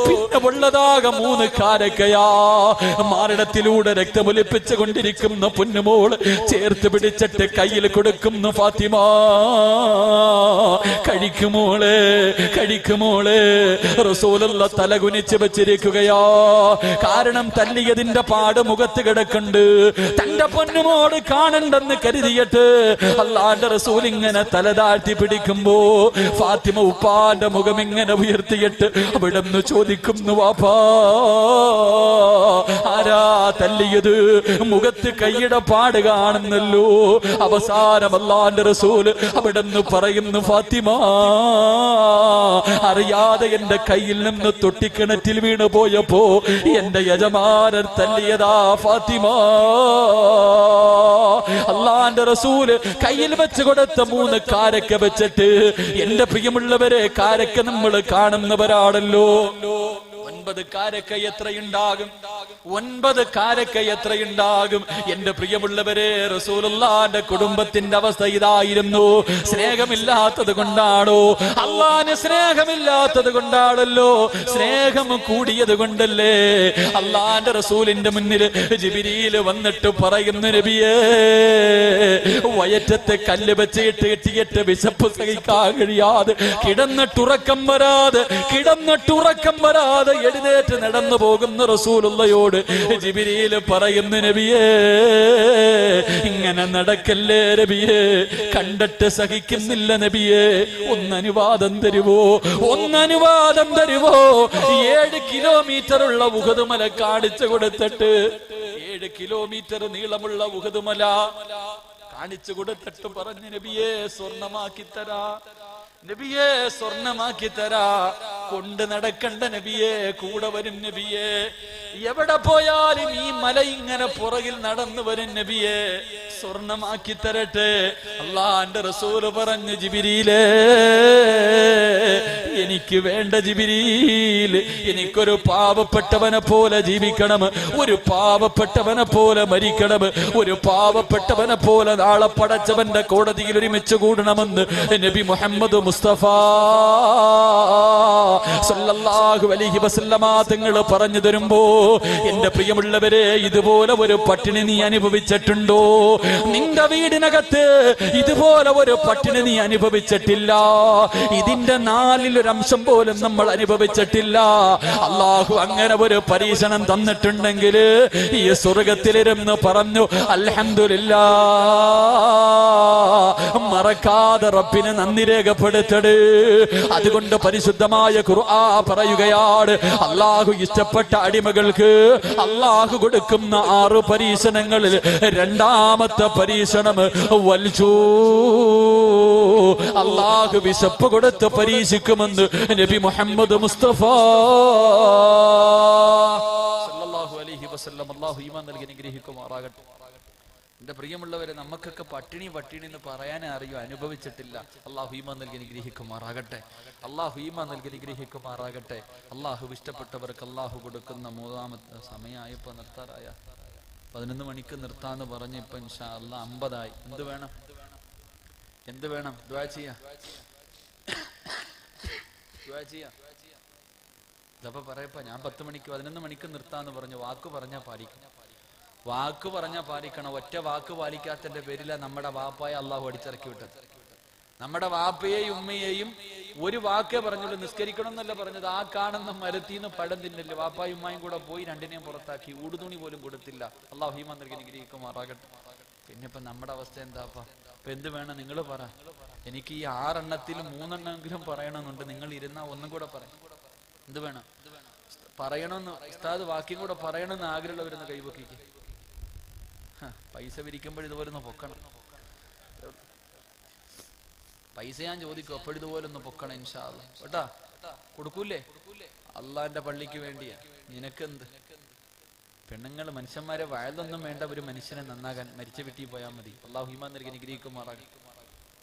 പിന്നെ ഉള്ളതാകെ 3 കാരക്കയാ. മാറിടത്തിലൂടെ രക്തമൊലിപ്പിച്ചു കൊണ്ടിരിക്കുന്ന പൊന്നുമോള് ചേർത്ത് പിടിച്ചിട്ട് കയ്യിൽ കൊടുക്കുന്നു. ഫാത്തിമ, കഴിക്കുമോളെ, കഴിക്കുമോളെ. റസൂലുള്ള തലകുനിച്ച് വെച്ചിരിക്കുകയാ. കാരണം തല്ലിയതിന്റെ പാട് മുഖത്ത് കിടക്കുന്നുണ്ട്. തന്റെ പൊന്നുമോട് കാണണ്ടെന്ന് കരുതിയിട്ട് അല്ലാഹുവിന്റെ റസൂൽ ഇങ്ങനെ തല താഴ്ത്തി പിടിക്കുമ്പോ ഫാത്തിമ ഉപ്പാന്റെ മുഖം ഇങ്ങനെ ഉയർത്തിയിട്ട് അവിടുന്ന് ചോദിക്കുന്നു, വാപ്പാ ആരാ തല്ലിയത്? മുഖത്ത് കൈയുടെ പാട് കാണുന്നല്ലോ. അവസാനം അല്ലാഹുവിന്റെ റസൂൽ അവിടുന്ന് പറയുന്നു, ഫാത്തിമ അറിയാതെ എന്റെ കയ്യിൽ നിന്ന് തൊട്ടിക്കിണറ്റിൽ വീണു പോയപ്പോ എന്റെ യജമാനൻ തല്ലിയതാ ഫാത്തിമ. അല്ലാഹുവിന്റെ റസൂല് കയ്യിൽ വെച്ച് കൊടുത്ത 3 കാരക്ക വെച്ചിട്ട് എന്റെ പ്രിയമുള്ളവരെ, കാരക്ക നമ്മൾ കാണുന്നവരാണല്ലോ. 9 കാരക്ക എത്രയുണ്ടാകും? 9 കാരക്ക എത്രയുണ്ടാകും? എന്റെ പ്രിയമുള്ളവരെ, റസൂലുള്ളാഹിന്റെ കുടുംബത്തിന്റെ അവസ്ഥ ഇതായിരുന്നു. സ്നേഹമില്ലാത്തത് കൊണ്ടാണോ? അല്ലാഹുവിന് സ്നേഹമില്ലാത്തത് കൊണ്ടാണല്ലോ. സ്നേഹം കൂടിയത് കൊണ്ടല്ലേ അല്ലാഹുവിന്റെ റസൂലിന്റെ മുന്നിൽ ജിബ്രീൽ വന്നിട്ട് പറയുന്നു, നബിയേ വയറ്റത്തെ കല്ല് വെച്ചിട്ട് കെട്ടിയിട്ട് വിശപ്പ് സഹിക്കാൻ കഴിയാതെ കിടന്നിട്ടുറക്കം വരാതെ എഴുന്നേറ്റ് നടന്നു പോകുന്ന റസൂലുള്ളാഹിയോട് ജിബ്രീൽ പറയുന്നു, നബിയേ ഇങ്ങനെ നടക്കല്ലേ നബിയേ, കണ്ടിട്ട് സഹിക്കുന്നില്ല നബിയേ, ഒന്നനുവാദം തരുവോ? 7 കിലോമീറ്റർ ഉള്ള ഉഹദ് മല കാണിച്ചു കൊടുത്തിട്ട് 7 കിലോമീറ്റർ നീളമുള്ള ഉഹദ് മല കാണിച്ചു കൊടുത്തിട്ട് പറഞ്ഞു, നബിയേ സ്വർണമാക്കി തരാ, നബിയേ സ്വർണമാക്കി തരാ, കൊണ്ട് നടക്കണ്ട നബിയേ, കൂടെ വരും നബിയേ, എവിടെ പോയാലും ഈ മല ഇങ്ങനെ പുറകിൽ നടന്നു വരും നബിയേ, സ്വർണമാക്കി തരട്ടെ. അല്ലാഹുവിന്റെ റസൂല് പറഞ്ഞു, ജിബ്രീലേ എനിക്ക് വേണ്ട ജിബ്രീൽ, എനിക്കൊരു പാവപ്പെട്ടവനെ പോലെ ജീവിക്കണം, ഒരു പാവപ്പെട്ടവനെ പോലെ മരിക്കണം, ഒരു പാവപ്പെട്ടവനെ പോലെ നാളെ പടച്ചവന്റെ കോടതിയിൽ ഒരുമിച്ച് കൂടണമെന്ന് നബി മുഹമ്മദ് മുസ്തഫ സല്ലല്ലാഹു അലൈഹി വസല്ലമ തങ്ങൾ പറഞ്ഞു തരുമ്പോ എന്റെ പ്രിയമുള്ളവരെ, ഇതുപോലെ ഒരു പട്ടിണി നീ അനുഭവിച്ചിട്ടുണ്ടോ? നിന്റെ വീടിനകത്ത് ഇതുപോലെ ഒരു പട്ടിണി നീ അനുഭവിച്ചിട്ടില്ല. ഇതിന്റെ 4-1 പോലും നമ്മൾ അനുഭവിച്ചിട്ടില്ല. അള്ളാഹു അങ്ങനെ ഒരു പരീക്ഷണം തന്നിട്ടുണ്ടെങ്കിൽ ഈ സ്വർഗത്തിലിരുന്ന് പറഞ്ഞു അൽഹംദുലില്ലാഹ്, മറക്കാതെ റബ്ബിനെ നന്ദി രേഖപ്പെടുത്തട്. അതുകൊണ്ട് പരിശുദ്ധമായ ഖുർആൻ പറയുകയാണ്, അള്ളാഹു ഇഷ്ടപ്പെട്ട അടിമകൾക്ക് അള്ളാഹു കൊടുക്കുന്ന 6 പരീക്ഷണങ്ങളിൽ രണ്ടാമത്തെ പരീക്ഷണം വൽജൂ, അള്ളാഹു വിശപ്പ് കൊടുത്ത് പരീക്ഷിക്കുമെന്ന് നബി മുഹമ്മദ് മുസ്തഫ സല്ലല്ലാഹു അലൈഹി വസല്ലം. അള്ളാഹു ഈമാൻ നൽകി അനുഗ്രഹിക്കുമാറാകട്ടെ. എന്റെ പ്രിയമുള്ളവരെ, നമുക്കൊക്കെ പട്ടിണി പട്ടിണി എന്ന് പറയാനേ അറിയോ, അനുഭവിച്ചിട്ടില്ല. അള്ളാഹു ഈമാൻ നൽകി അനുഗ്രഹിക്കുമാറാകട്ടെ. അള്ളാഹു ഈമാൻ നൽകി അനുഗ്രഹിക്കുമാറാകട്ടെ. അള്ളാഹു ഇഷ്ടപ്പെട്ടവർക്ക് അള്ളാഹു കൊടുക്കുന്ന മൂന്നാമത്തെ സമയമായപ്പോ നിർത്താറായ 11 മണിക്ക് നിർത്താന്ന് പറഞ്ഞ് ഇപ്പൊ ഇൻഷാ അല്ലാഹ് 50 എന്ത് വേണം, എന്ത് വേണം? ദുആ ചെയ്യാ, ദുആ ചെയ്യാ. ഇതപ്പോ പറയപ്പോ ഞാൻ 11 മണിക്ക് നിർത്താന്ന് പറഞ്ഞു. വാക്ക് പറഞ്ഞാൽ പാലിക്കണം, വാക്ക് പറഞ്ഞാൽ പാലിക്കണം. ഒറ്റ വാക്ക് പാലിക്കാത്തതിന്റെ പേരില നമ്മുടെ വാപ്പായ അള്ളാഹു അടിച്ചിറക്കി വിട്ടത്. നമ്മുടെ വാപ്പയെയും ഉമ്മയെയും ഒരു വാക്കേ പറഞ്ഞുള്ളൂ, നിസ്കരിക്കണം എന്നല്ല പറഞ്ഞത്. ആ കാണുന്ന മരത്തിന്ന് പഴം തിന്നില്ല. വാപ്പായും ഉമ്മയും കൂടെ പോയി രണ്ടിനെയും പുറത്താക്കി, ഊടുതുണി പോലും കൊടുത്തില്ല. അള്ളാഹു ഈമാൻ നൽകി അനുഗ്രഹിക്കുമാറാകട്ടെ. പിന്നെ ഇപ്പൊ നമ്മുടെ അവസ്ഥ എന്താപ്പാ? ഇപ്പൊ എന്ത് വേണം നിങ്ങൾ പറ. എനിക്ക് ഈ 6 എണ്ണത്തിൽ 3 എണ്ണമെങ്കിലും പറയണമെന്നുണ്ട്. നിങ്ങൾ ഇരുന്നാ ഒന്നും കൂടെ പറയും. എന്ത് വേണം പറയണമെന്ന് ഉസ്താദ് വാക്യം കൂടെ പറയണമെന്ന് ആഗ്രഹമുള്ളവരൊന്ന് കൈവക്കിക്ക്. പൈസ പിരിക്കുമ്പോൾ ഇതുപോലെ ഒന്ന് പൊക്കണം. പൈസ ഞാൻ ചോദിക്കും, അപ്പോഴിതുപോലെ ഒന്ന് പൊക്കണം ഇൻഷാ അല്ലാഹ്. കേട്ടാ, കൊടുക്കൂലേ? അള്ളാന്റെ പള്ളിക്ക് വേണ്ടിയാ. നിനക്കെന്ത്? പെണ്ണുങ്ങൾ മനുഷ്യന്മാരെ വയലൊന്നും വേണ്ട, ഒരു മനുഷ്യനെ നന്നാകാൻ മരിച്ച വീട്ടിൽ പോയാൽ മതി. അള്ളാഹു ഈമാൻ നൽകി അനുഗ്രഹിക്കുമാറാകട്ടെ.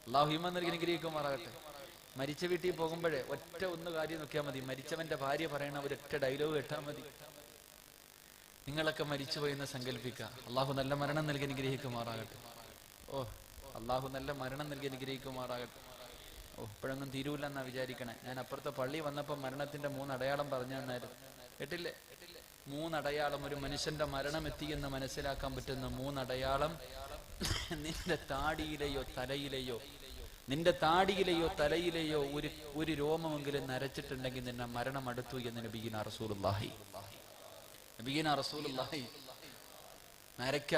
അള്ളാഹു ഈമാൻ നൽകി അനുഗ്രഹിക്കുമാറാകട്ടെ. മരിച്ച വീട്ടിൽ പോകുമ്പോഴേ ഒറ്റ ഒന്ന് കാര്യം നോക്കിയാൽ മതി. മരിച്ചവന്റെ ഭാര്യ പറയണ ഒരൊറ്റ ഡയലോഗ് കേട്ടാൽ മതി. നിങ്ങളൊക്കെ മരിച്ചുപോയെന്ന് സങ്കല്പിക്കുക. അള്ളാഹു നല്ല മരണം നൽകി അനുഗ്രഹിക്കുമാറാകട്ടെ. ഓ, അള്ളാഹു നല്ല മരണം നൽകി അനുഗ്രഹിക്കുമാറാകട്ടെ. ഓ, ഇപ്പോഴൊന്നും തീരൂല എന്നാ വിചാരിക്കണേ. ഞാൻ അപ്പുറത്തെ പള്ളി വന്നപ്പോ മരണത്തിന്റെ 3 അടയാളം പറഞ്ഞു തന്നായിരുന്നു. കേട്ടില്ലേ? 3 അടയാളം, ഒരു മനുഷ്യന്റെ മരണം എത്തിയെന്ന് മനസ്സിലാക്കാൻ പറ്റുന്ന 3 അടയാളം. നിന്റെ താടിയിലെയോ തലയിലെയോ, നിന്റെ താടിയിലെയോ തലയിലെയോ ഒരു രോമമെങ്കിലും നരച്ചിട്ടുണ്ടെങ്കിൽ നിന്നെ മരണം അടുത്തു എന്ന് നബിയിന റസൂലുള്ളാഹി. നബിയിന റസൂലുള്ളാഹി നരക്ക,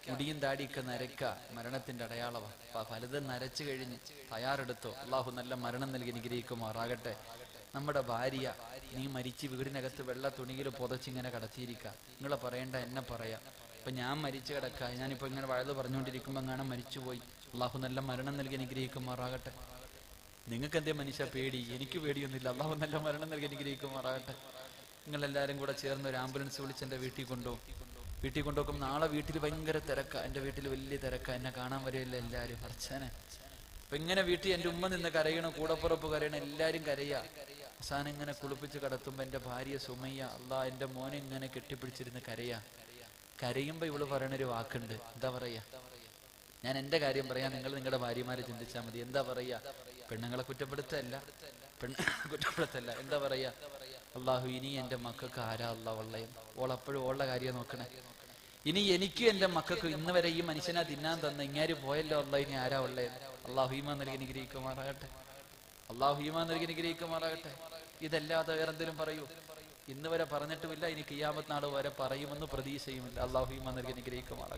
മുടിയും താടിയൊക്കെ നരക്ക മരണത്തിന്റെ അടയാളമാണ്. അപ്പൊ പലതും നരച്ചു കഴിഞ്ഞ് തയ്യാറെടുത്തോ. അള്ളാഹു നല്ല മരണം നൽകി അനുഗ്രഹിക്കുമാറാകട്ടെ. നമ്മുടെ ഭാര്യ, നീ മരിച്ച് വീടിനകത്ത് വെള്ള തുണിയിൽ പുതച്ചിങ്ങനെ കടത്തിയിരിക്കുക. നിങ്ങളെ പറയേണ്ട, എന്നെ പറയാം. ഇപ്പൊ ഞാൻ മരിച്ചു കിടക്ക, ഞാനിപ്പോ ഇങ്ങനെ വഴുത് പറഞ്ഞുകൊണ്ടിരിക്കുമ്പോ അങ്ങനെ മരിച്ചുപോയി. അള്ളാഹു നല്ല മരണം നൽകി അനുഗ്രഹിക്കുമാറാകട്ടെ. നിങ്ങൾക്ക് എന്തേ മനുഷ്യ പേടി? എനിക്ക് പേടിയൊന്നുമില്ല. അള്ളാഹു നല്ല മരണം നൽകി അനുഗ്രഹിക്കുമാറാകട്ടെ. നിങ്ങളെല്ലാരും കൂടെ ചേർന്ന് ഒരു ആംബുലൻസ് വിളിച്ച് എന്റെ വീട്ടിൽ കൊണ്ടുപോകും. വീട്ടിൽ കൊണ്ടുപോകുമ്പോൾ നാളെ വീട്ടിൽ ഭയങ്കര തിരക്കാ. എന്റെ വീട്ടിൽ വലിയ തിരക്കാ. എന്നെ കാണാൻ വരെയല്ല എല്ലാരും. അർച്ചനെ അപ്പൊ ഇങ്ങനെ വീട്ടിൽ എന്റെ ഉമ്മ നിന്ന് കരയണം, കൂടപ്പുറപ്പ് കരയണം, എല്ലാരും കരയാ. അവസാനം ഇങ്ങനെ കുളിപ്പിച്ച് കടത്തുമ്പോ എന്റെ ഭാര്യ സുമയ്യ, അള്ളാ, എന്റെ മോനെ ഇങ്ങനെ കെട്ടിപ്പിടിച്ചിരുന്ന് കരയാ. കരയുമ്പോ ഇവള് പറയണൊരു വാക്കുണ്ട്. എന്താ പറയാ? ഞാൻ എന്റെ കാര്യം പറയാം, നിങ്ങൾ നിങ്ങളുടെ ഭാര്യമാരെ ചിന്തിച്ചാൽ മതി. എന്താ പറയാ? പെണ്ണുങ്ങളെ കുറ്റപ്പെടുത്തല്ല, കുറ്റപ്പെടുത്തല്ല. എന്താ പറയാ? അള്ളാഹു, ഇനി എന്റെ മക്കൾക്ക് ആരാ അള്ളാ ഉള്ളയും? ഓളപ്പോഴും ഓളുടെ കാര്യം നോക്കണേ. ഇനി എനിക്കും എന്റെ മക്കൾക്ക് ഇന്ന് വരെ ഈ മനുഷ്യനാ തിന്നാൻ തന്ന ഇങ്ങാര് പോയല്ലോ അള്ളാ, ഇനി ആരാ ഉള്ളയും? അള്ളാഹു ഈമാൻ നൽകി അനുഗ്രഹിക്കുമാറാകട്ടെ. അള്ളാഹു ഈമാൻ നൽകി അനുഗ്രഹിക്കുമാറാകട്ടെ. ഇതല്ലാതെ വേറെന്തെങ്കിലും പറയൂ? ഇന്ന് വരെ പറഞ്ഞിട്ടുമില്ല, ഇനി ഖിയാമത്ത് നാൾ വരെ പറയുമെന്ന് പ്രതീക്ഷയുമില്ല. അള്ളാഹു ഈമാൻ നൽകി അനുഗ്രഹിക്കുമാറാകട്ടെ.